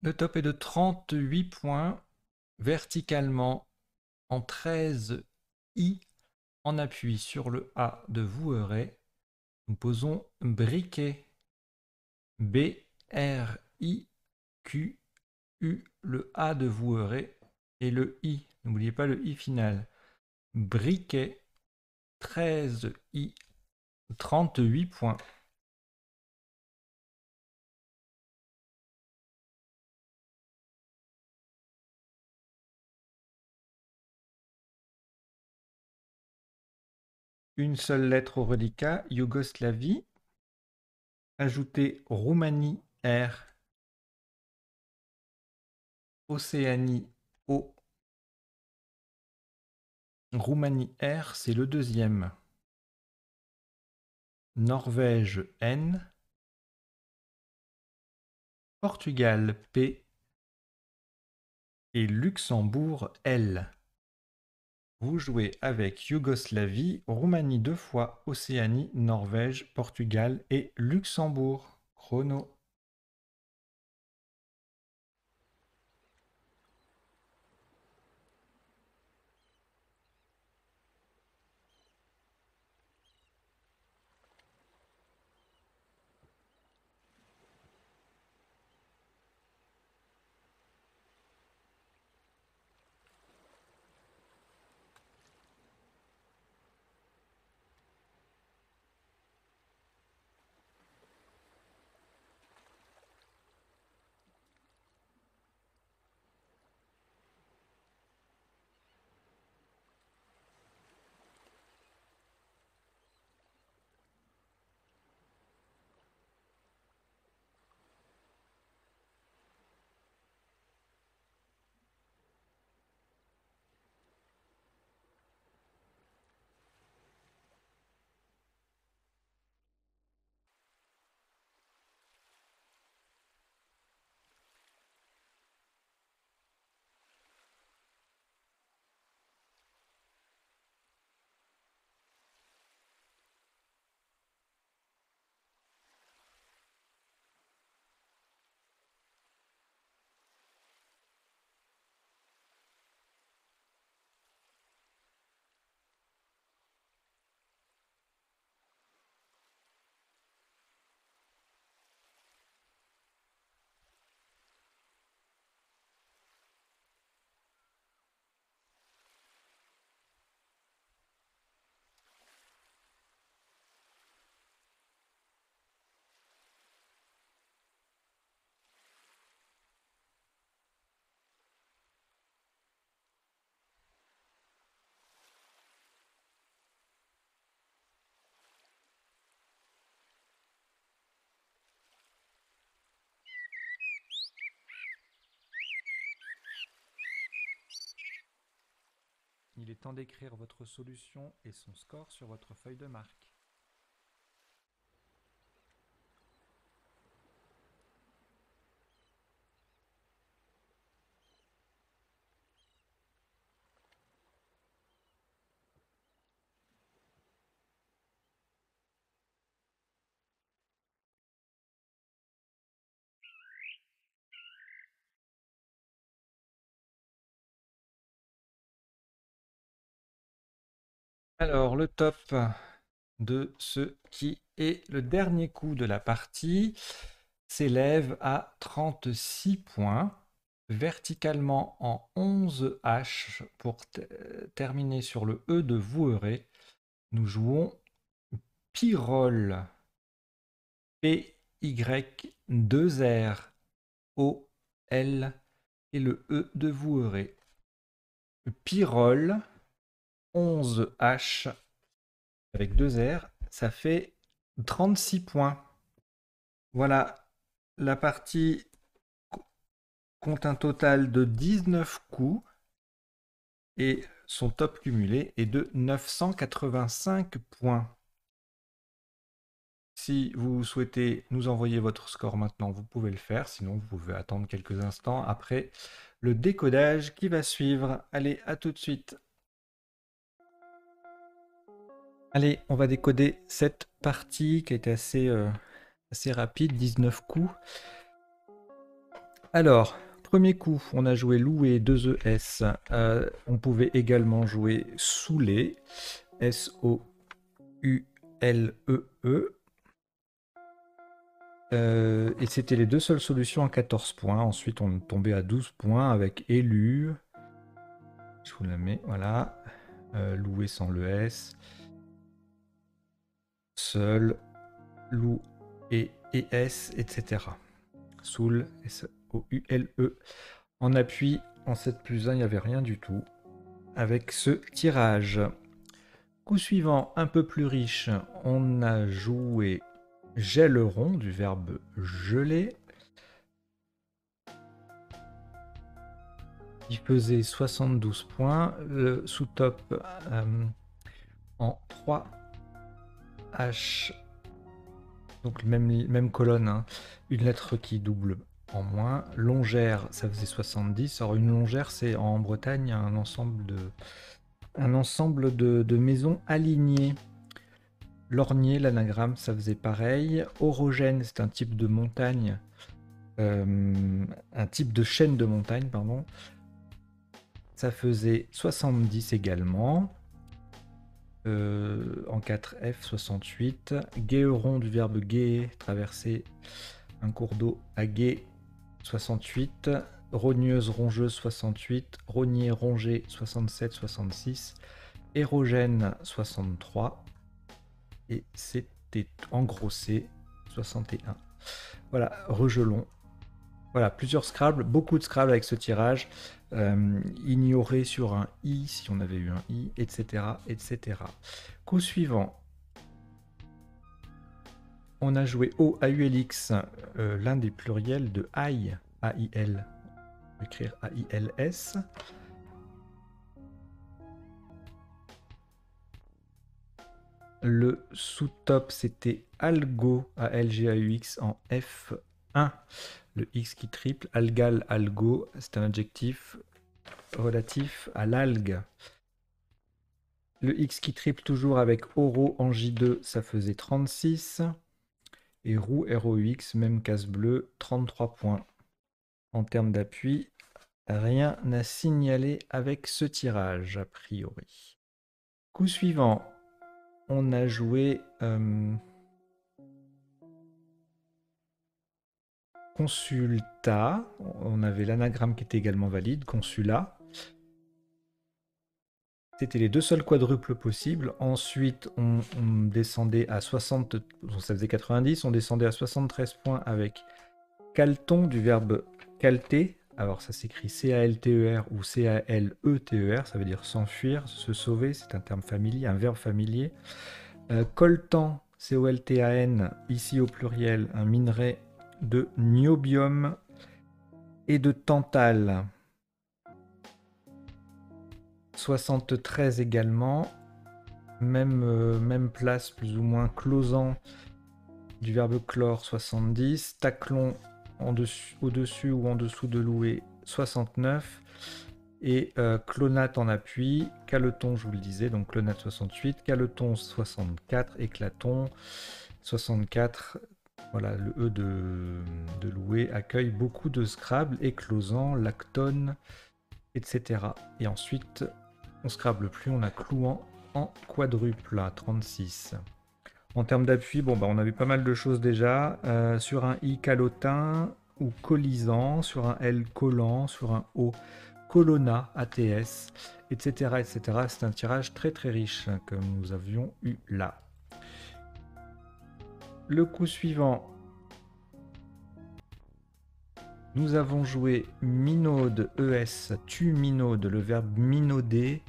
A: Le top est de 38 points, verticalement en 13 I en appui sur le A de Voueray. Nous posons briquet. B-R-I-Q-U, le A de Voueray et le I. N'oubliez pas le I final. Briquet, 13 I, 38 points. Une seule lettre au reliquat, Yougoslavie. Ajoutez Roumanie R. Océanie O. Roumanie R, c'est le deuxième. Norvège N. Portugal P. Et Luxembourg L. Vous jouez avec Yougoslavie, Roumanie 2 fois, Océanie, Norvège, Portugal et Luxembourg. Chrono. Il est temps d'écrire votre solution et son score sur votre feuille de marque. Alors, le top de ce qui est le dernier coup de la partie s'élève à 36 points, verticalement en 11 H pour terminer sur le E de Voueré. Nous jouons Pyrrhol. P-Y-2-R-O-L et le E de Voueré. Pyrrhol, 11 H avec 2 R, ça fait 36 points. Voilà, la partie compte un total de 19 coups et son top cumulé est de 985 points. Si vous souhaitez nous envoyer votre score maintenant, vous pouvez le faire. Sinon, vous pouvez attendre quelques instants après le décodage qui va suivre. Allez, à tout de suite. Allez, on va décoder cette partie qui a été assez rapide, 19 coups. Alors, premier coup, on a joué loué 2 ES. On pouvait également jouer Soulé, S-O-U-L-E-E. Et c'était les deux seules solutions à 14 points. Ensuite, on est tombé à 12 points avec élu. Je vous la mets, voilà. Loué sans le S. Seul, lou et ES, etc. Soul, S-O-U-L-E. En appui, en 7+1, il n'y avait rien du tout. Avec ce tirage. Coup suivant, un peu plus riche, on a joué gèleron du verbe geler. qui faisait 72 points. Le sous-top en 3H, donc même colonne, hein, une lettre qui double en moins. Longère, ça faisait 70. Alors une longère, c'est en Bretagne un ensemble de maisons alignées. Lorgnier, l'anagramme, ça faisait pareil. Orogène, c'est un type de montagne, un type de chaîne de montagne, pardon. Ça faisait 70 également. En 4F, 68. Guéheron, du verbe guéer, traverser un cours d'eau à gué, 68. Rogneuse, rongeuse, 68. Rognier, rongé, 67, 66. Érogène, 63. Et c'était engrossé, 61. Voilà, regelon. Voilà, plusieurs Scrabble, beaucoup de Scrabble avec ce tirage. Ignoré sur un I, si on avait eu un I, etc. etc. Coup suivant. On a joué O, AULX, l'un des pluriels de AIL, A-I-L. On va écrire A-I-L-S. Le sous-top, c'était Algo, A-L-G-A-U-X, en F1. Le X qui triple, algal, algo, c'est un adjectif relatif à l'algue. Le X qui triple toujours avec oro en J2, ça faisait 36. Et roux, ROUX, même case bleue, 33 points. En termes d'appui, rien à signaler avec ce tirage, a priori. Coup suivant, on a joué Consulta. On avait l'anagramme qui était également valide, Consula. C'était les deux seuls quadruples possibles. Ensuite, on descendait à 60, ça faisait 90, on descendait à 73 points avec Calton du verbe calter. Alors ça s'écrit C-A-L-T-E-R ou C-A-L-E-T-E-R, ça veut dire s'enfuir, se sauver, c'est un terme familier, un verbe familier. Coltan, C-O-L-T-A-N, ici au pluriel, un minerai de niobium et de tantale. 73 également, même place plus ou moins, closant du verbe clore, 70, taclon au-dessus ou en dessous de louer, 69, et clonate en appui, caleton, je vous le disais, donc clonate 68, caleton 64, éclaton 64. Voilà, le E de louer accueille beaucoup de Scrabble, éclosant, lactone, etc. Et ensuite, on Scrabble plus, on a clouant en quadruple à 36. En termes d'appui, bon, on avait pas mal de choses déjà. Sur un I, calotin ou colisant. Sur un L, collant. Sur un O, colonna, ATS, etc. etc. C'est un tirage très très riche que nous avions eu là. Le coup suivant, nous avons joué minaude, ES, tu minaude. Le verbe minauder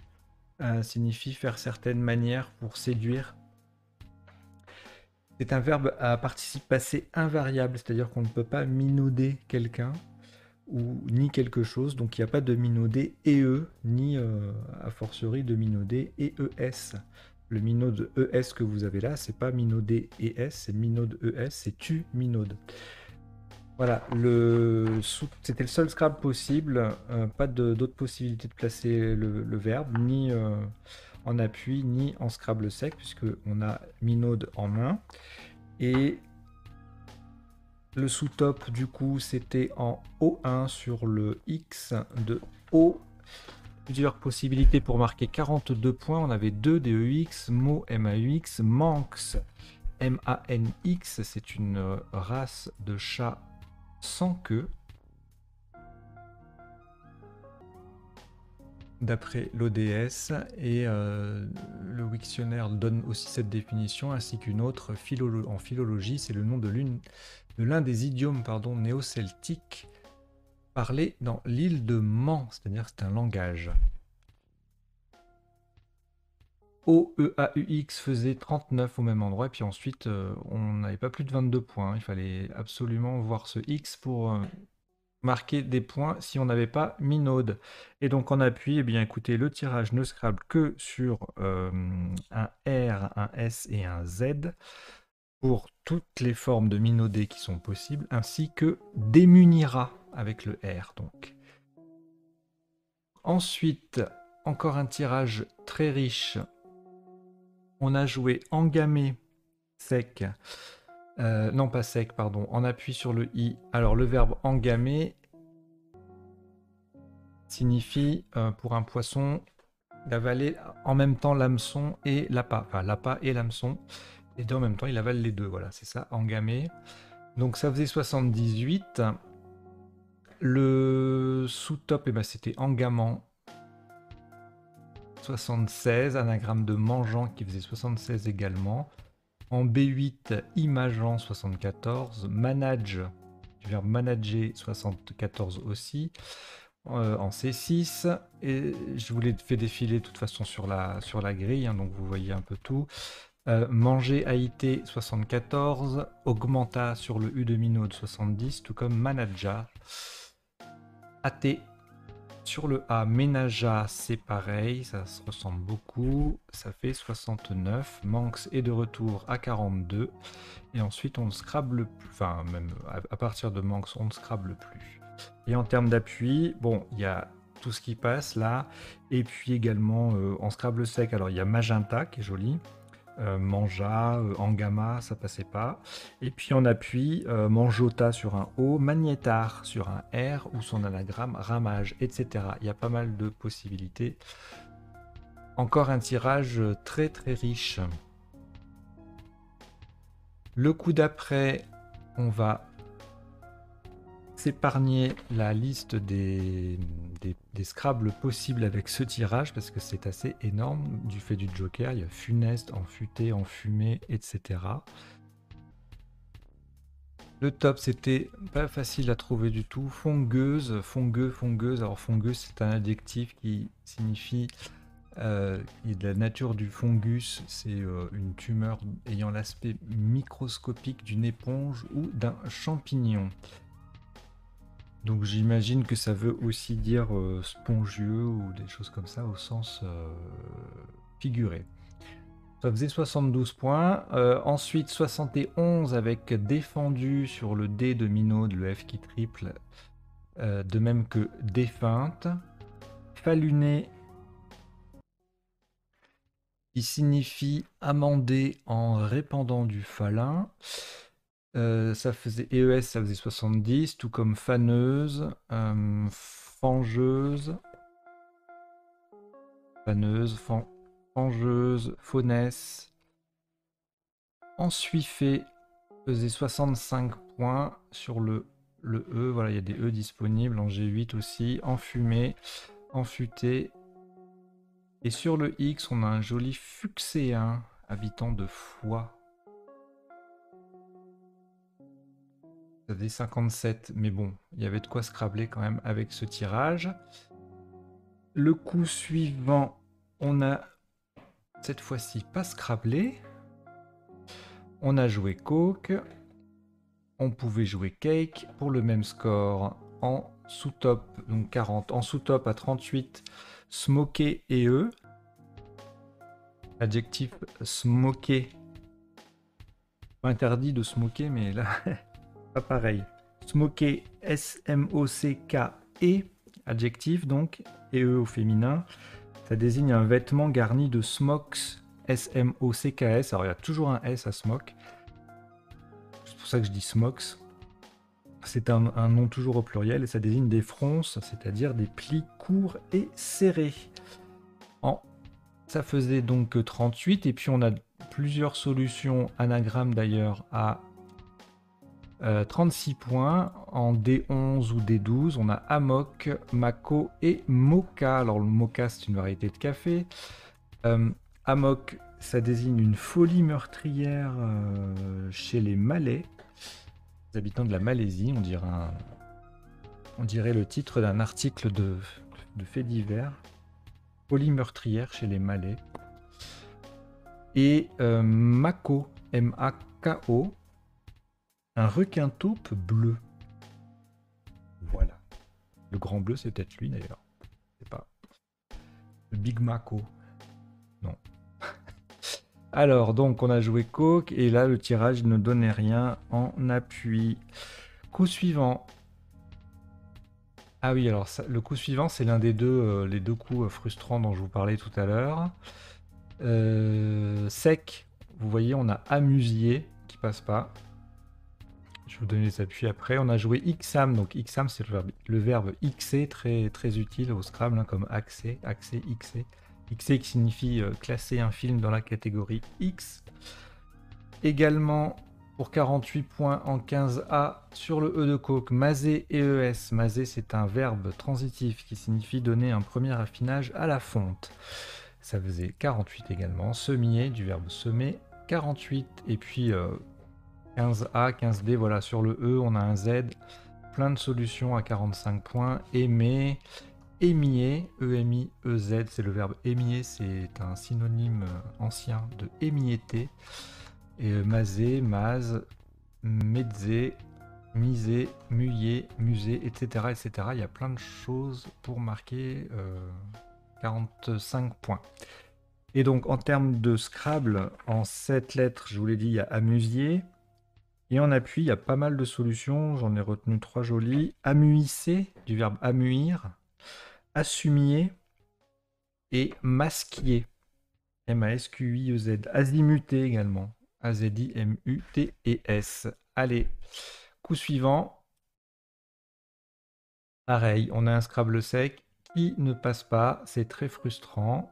A: signifie faire certaines manières pour séduire. C'est un verbe à participe passé invariable, c'est-à-dire qu'on ne peut pas minauder quelqu'un ou ni quelque chose, donc il n'y a pas de minauder EE, ni a fortiori de minauder EES. Le minaude ES que vous avez là, c'est pas minauder ES, c'est minaude ES, c'est tu minaude. Voilà, c'était le seul Scrabble possible, pas d'autres possibilités de placer le verbe, ni en appui, ni en Scrabble sec, puisqu'on a minaude en main. Et le sous-top, du coup, c'était en O1 sur le X de O. Plusieurs possibilités pour marquer 42 points. On avait 2 DEX, mot MAUX, Manx, MANX. C'est une race de chat sans queue. D'après l'ODS, et le Wiktionnaire donne aussi cette définition, ainsi qu'une autre en philologie, c'est le nom de l'un des idiomes néo-celtiques parlés dans l'île de Man, c'est-à-dire c'est un langage. OEAUX faisait 39 au même endroit, et puis ensuite on n'avait pas plus de 22 points, il fallait absolument voir ce X pour marquer des points si on n'avait pas Minaude. Et donc en appui, eh bien écoutez, le tirage ne Scrabble que sur un R, un S et un Z pour toutes les formes de minaudés qui sont possibles, ainsi que démunira avec le R donc. Ensuite, encore un tirage très riche. On a joué engamé sec. Non, pas sec, pardon. En appui sur le I. Alors, le verbe engamer signifie, pour un poisson, d'avaler en même temps l'hameçon et l'appât. Enfin, l'appât et l'hameçon. Et en même temps, il avale les deux. Voilà, c'est ça, engamer. Donc, ça faisait 78. Le sous-top, eh ben, c'était engamant. 76, anagramme de mangeant qui faisait 76 également. En B8, imageant 74, manage, du verbe manager 74 aussi. En C6, et je vous l'ai fait défiler de toute façon sur la grille, hein, donc vous voyez un peu tout. Manger AIT 74, augmenta sur le U de Minaude 70, tout comme manager. AT sur le A, ménagea, c'est pareil, ça se ressemble beaucoup, ça fait 69. Manx est de retour à 42. Et ensuite, on ne scrable plus, enfin, même à partir de Manx, on ne scrable plus. Et en termes d'appui, bon, il y a tout ce qui passe là, et puis également en scrable sec, alors il y a magenta qui est joli. Manja, Angama, ça passait pas. Et puis en appui, Manjota sur un O, Magnétar sur un R ou son anagramme Ramage, etc. Il y a pas mal de possibilités. Encore un tirage très très riche. Le coup d'après, on va s'épargner la liste des Scrabble possibles avec ce tirage parce que c'est assez énorme du fait du Joker. Il y a funeste, enfuté, enfumé, etc. Le top, c'était pas facile à trouver du tout. Fongueuse, fongueuse. Alors fongueuse, c'est un adjectif qui signifie de la nature du fungus. C'est une tumeur ayant l'aspect microscopique d'une éponge ou d'un champignon. Donc j'imagine que ça veut aussi dire spongieux ou des choses comme ça au sens figuré. Ça faisait 72 points. Ensuite 71 avec défendu sur le D de Minaude, le F qui triple. De même que défunte. Faluné qui signifie amender en répandant du falin. Ça faisait EES, ça faisait 70, tout comme faneuse, fangeuse, fangeuse, faunesse. Ensuifé faisait 65 points sur le E. Voilà, il y a des E disponibles en G8 aussi. Enfumé, enfuté. Et sur le X, on a un joli fuxéen, habitant de foie. Ça faisait 57, mais bon, il y avait de quoi scrabler quand même avec ce tirage. Le coup suivant, on a cette fois-ci pas scrablé. On a joué coke. On pouvait jouer cake pour le même score en sous-top, donc 40. En sous-top à 38, smoké et eux. Adjectif smoké. Pas interdit de smoker, mais là, pas pareil. Smoké, S-M-O-C-K-E, adjectif donc, et eux au féminin. Ça désigne un vêtement garni de smocks, S-M-O-C-K-S. Alors il y a toujours un S à smock. C'est pour ça que je dis smocks. C'est un nom toujours au pluriel et ça désigne des fronces, c'est-à-dire des plis courts et serrés. Ça faisait donc 38 et puis on a plusieurs solutions anagrammes d'ailleurs à 36 points. En D11 ou D12, on a Amok, Mako et Mocha. Alors le Mocha, c'est une variété de café. Amok, ça désigne une folie meurtrière chez les Malais, les habitants de la Malaisie. On dirait le titre d'un article de fait divers. Folie meurtrière chez les Malais. Et Mako, M-A-K-O, un requin taupe bleu. Voilà. Le grand bleu, c'est peut-être lui d'ailleurs. Je sais pas. Le Big Mako. Non. Alors, donc, on a joué coq, et là, le tirage ne donnait rien en appui. Coup suivant. Ah oui, alors, le coup suivant, c'est l'un des deux, les deux coups frustrants dont je vous parlais tout à l'heure. Sec, vous voyez, on a amusier qui passe pas. Je vais vous donner les appuis après. On a joué Xam, donc Xam, c'est le verbe xer, très, très utile au Scrabble, hein, comme axer, xer. Xer qui signifie classer un film dans la catégorie X. Également, pour 48 points en 15A, sur le E de coq, maser et ES. Maser, c'est un verbe transitif qui signifie donner un premier affinage à la fonte. Ça faisait 48 également. Semier, du verbe semer, 48. Et puis 15A, 15D, voilà, sur le E, on a un Z. Plein de solutions à 45 points. Aimer, émier, EMI, EZ, c'est le verbe émier, c'est un synonyme ancien de émietter. Et maser, mase, mezze, miser, muyer, musée, etc., etc. Il y a plein de choses pour marquer 45 points. Et donc, en termes de Scrabble, en 7 lettres, je vous l'ai dit, il y a amusier. Et en appui, il y a pas mal de solutions. J'en ai retenu 3 jolies. Amuisser, du verbe amuir. Assumier. Et masquier. M-A-S-Q-I-E-Z. Azimuter également. A-Z-I-M-U-T-E-S. Allez, coup suivant. Pareil, on a un Scrabble sec qui ne passe pas. C'est très frustrant.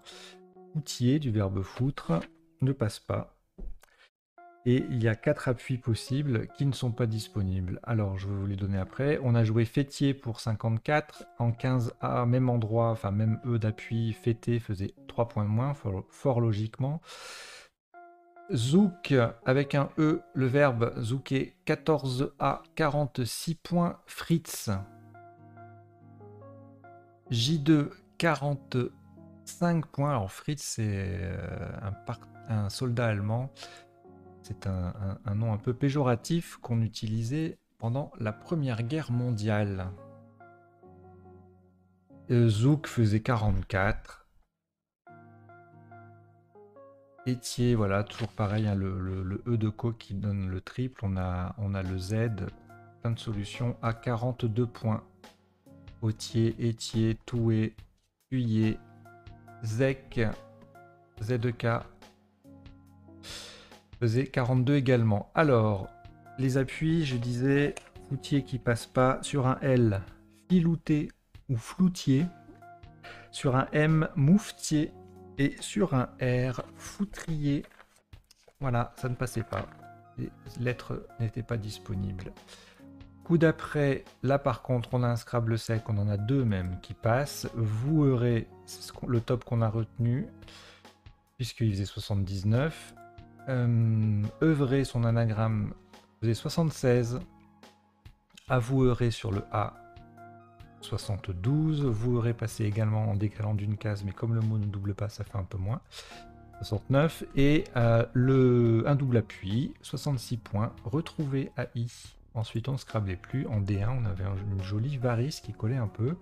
A: Foutier, du verbe foutre, ne passe pas. Et il y a 4 appuis possibles qui ne sont pas disponibles. Alors, je vais vous les donner après. On a joué fêtier pour 54. En 15A, même endroit, enfin même E d'appui, fêter faisait 3 points de moins, fort logiquement. Zouk, avec un E, le verbe zouker, 14A, 46 points. Fritz. J2, 45 points. Alors Fritz, c'est un soldat allemand. C'est un nom un peu péjoratif qu'on utilisait pendant la Première Guerre mondiale. Zouk faisait 44. Étier, voilà, toujours pareil, hein, le E de coq qui donne le triple. On a le Z, plein de solutions à 42 points. Autier, Étier, Toué, Huyer, Zec, ZK faisait 42 également. Alors, les appuis, je disais, foutier qui passe pas. Sur un L, filouté ou floutier. Sur un M, mouftier. Et sur un R, foutrier. Voilà, ça ne passait pas. Les lettres n'étaient pas disponibles. Coup d'après, là par contre, on a un Scrabble sec, on en a deux même qui passent. Vouerez, c'est le top qu'on a retenu, puisqu'il faisait 79. Œuvrer, son anagramme, faisait 76. Avouerez sur le A, 72. Vouerez passer également en décalant d'une case, mais comme le mot ne double pas, ça fait un peu moins. 69. Et un double appui, 66 points. Retrouver AI. Ensuite, on ne scrablait plus. En D1, on avait une jolie varice qui collait un peu.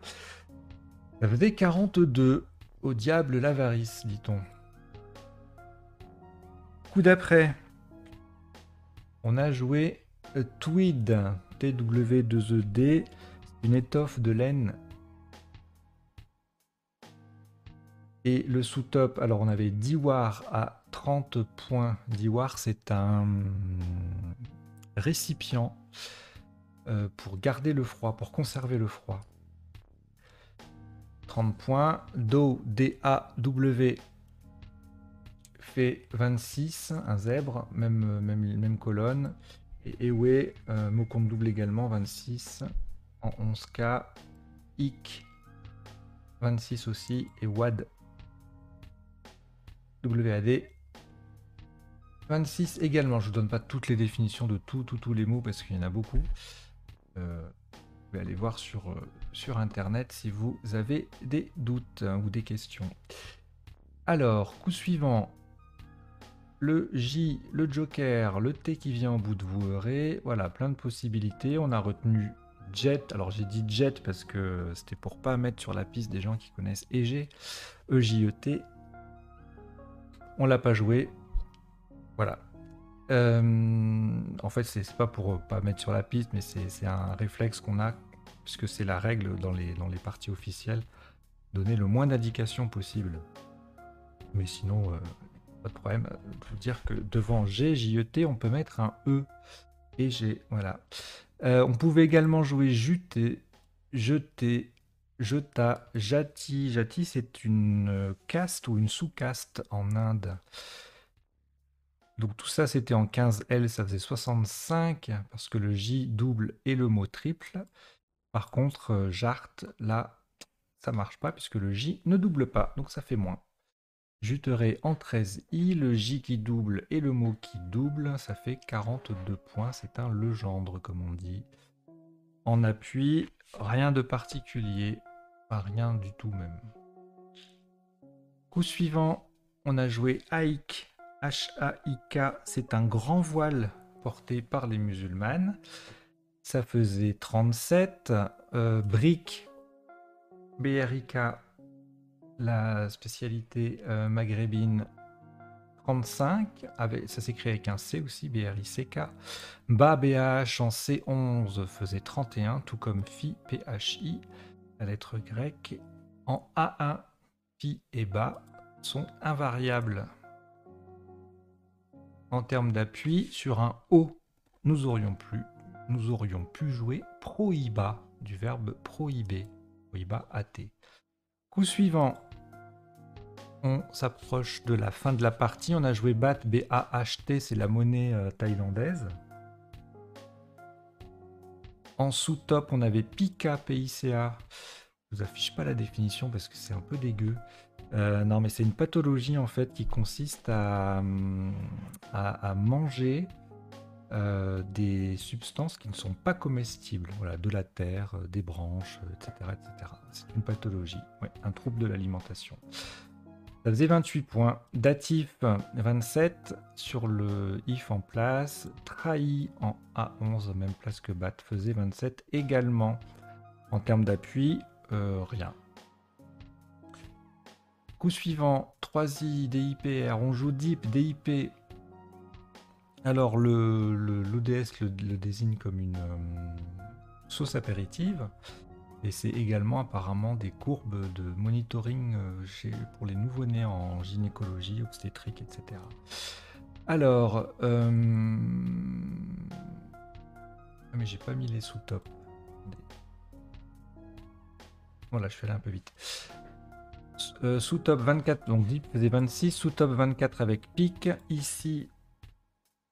A: Ça faisait 42. Au diable l'avarice, dit-on. Coup d'après, on a joué Tweed, TW2ED, une étoffe de laine. Et le sous-top, alors on avait Diwar à 30 points. Diwar, c'est un récipient pour garder le froid, pour conserver le froid. 30 points. Do, D-A-W, fait 26, un zèbre, même colonne. Et Ewe, mot compte double également, 26 en 11K. Ik, 26 aussi. Et Wad, WAD, 26 également. Je ne vous donne pas toutes les définitions de tous les mots parce qu'il y en a beaucoup. Vous pouvez aller voir sur internet si vous avez des doutes ou des questions. Alors, coup suivant. Le J, le Joker, le T qui vient au bout de Voueré. Voilà, plein de possibilités. On a retenu Jet. Alors j'ai dit Jet parce que c'était pour pas mettre sur la piste des gens qui connaissent EG, EJET. On l'a pas joué. Voilà. En fait, c'est pas pour pas mettre sur la piste, mais c'est un réflexe qu'on a, puisque c'est la règle dans les parties officielles, donner le moins d'indications possible. Mais sinon, pas de problème. Je veux dire que devant G, JET, on peut mettre un E et G. Voilà. On pouvait également jouer juté, jeté, jeta, jati. Jati, c'est une caste ou une sous-caste en Inde. Donc tout ça, c'était en 15L, ça faisait 65, parce que le J double et le mot triple. Par contre, Jart, là, ça marche pas, puisque le J ne double pas, donc ça fait moins. Juterai en 13i, le J qui double et le mot qui double, ça fait 42 points. C'est un legendre, comme on dit. En appui, rien de particulier, pas rien du tout même. Coup suivant, on a joué Haïk, H-A-I-K, c'est un grand voile porté par les musulmanes. Ça faisait 37. Brick, B-R-I-K, la spécialité maghrébine, 35. Ça s'écrit avec un C aussi, B-R-I-C-K. Ba, B-A-H en C11 faisait 31, tout comme Phi, P-H-I, la lettre grecque. En A1, Phi et Ba sont invariables. En termes d'appui, sur un O, nous aurions pu jouer prohiba, du verbe prohiber, prohiba at. Coup suivant, on s'approche de la fin de la partie. On a joué Baht, B-A-H-T, c'est la monnaie thaïlandaise. En sous-top, on avait Pika, P-I-C-A. Je vous affiche pas la définition parce que c'est un peu dégueu. Non, mais c'est une pathologie en fait qui consiste à manger des substances qui ne sont pas comestibles. Voilà, de la terre, des branches, etc., etc. C'est une pathologie, ouais, un trouble de l'alimentation. Ça faisait 28 points. Datif 27 sur le if en place. Trahi en A11, même place que Bat, faisait 27 également. En termes d'appui, rien. Coup suivant, 3i, DIPR, on joue DIP, DIP. Alors l'ODS le désigne comme une sauce apéritive. Et c'est également apparemment des courbes de monitoring pour les nouveau-nés en gynécologie, obstétrique, etc. Alors, mais j'ai pas mis les sous-top. Voilà, je suis allé un peu vite. Sous-top 24, donc Deep faisait 26, sous-top 24 avec pic. Ici,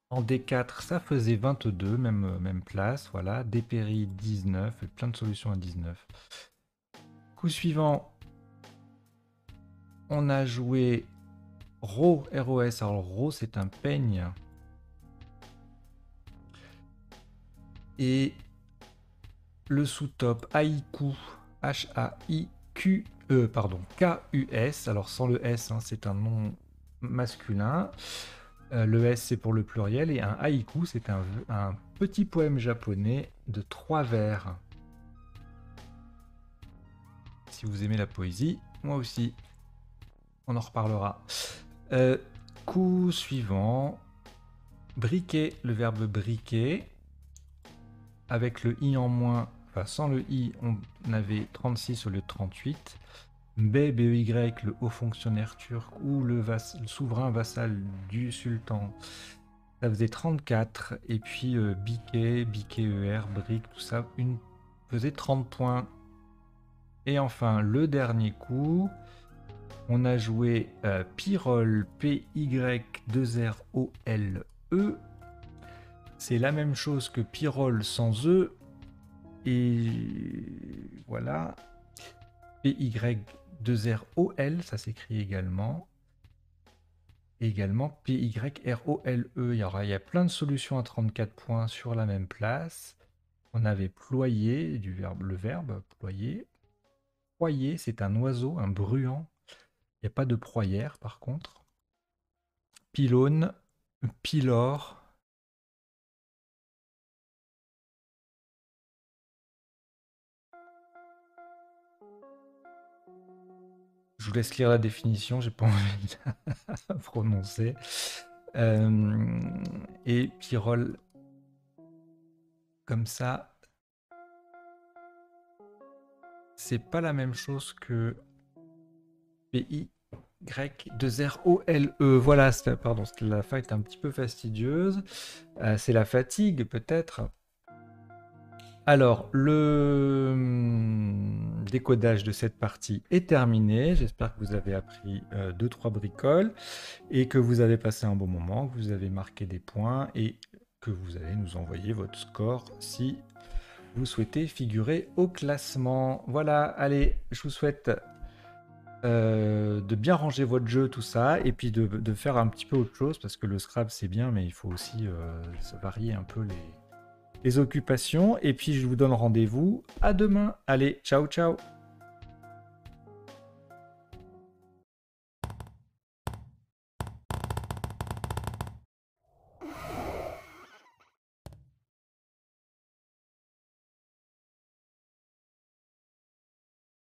A: en D4, ça faisait 22, même place, voilà. Dépéri 19, et plein de solutions à 19. Coup suivant, on a joué Ro, ROS. Alors Ro, c'est un peigne. Et le sous-top Haïku, H-A-I-Q-E, pardon, K-U-S. Alors sans le S, hein, c'est un nom masculin. Le S, c'est pour le pluriel. Et un haïku, c'est un petit poème japonais de 3 vers. Si vous aimez la poésie, moi aussi. On en reparlera. Coup suivant. Briquet, le verbe briquer. Avec le i en moins, enfin sans le i, on avait 36 au lieu de 38. BEY, le haut fonctionnaire turc ou le souverain vassal du sultan, ça faisait 34. Et puis Biquet, BKER, Brick, tout ça, faisait 30 points. Et enfin, le dernier coup, on a joué Pyrrole, P-Y-2-R-O-L-E. C'est la même chose que Pyrrole sans E. Et voilà. P-Y-2-R-O-L, ça s'écrit également. Et également P-Y-R-O-L-E. Il y a plein de solutions à 34 points sur la même place. On avait ployé, le verbe ployer. Proyer, c'est un oiseau, un bruant. Il n'y a pas de proyère par contre. Pylône, pylore. Je vous laisse lire la définition, j'ai pas envie de la prononcer. Et Pyrrole, comme ça, c'est pas la même chose que P-I-Y-2-R-O-L-E. Voilà, pardon, la fin est un petit peu fastidieuse. C'est la fatigue, peut-être. Alors, le décodage de cette partie est terminé. J'espère que vous avez appris 2-3 bricoles et que vous avez passé un bon moment, que vous avez marqué des points et que vous allez nous envoyer votre score si vous souhaitez figurer au classement. Voilà, allez, je vous souhaite de bien ranger votre jeu, tout ça, et puis de faire un petit peu autre chose, parce que le Scrabble c'est bien, mais il faut aussi se varier un peu les occupations. Et puis je vous donne rendez-vous à demain. Allez, ciao ciao.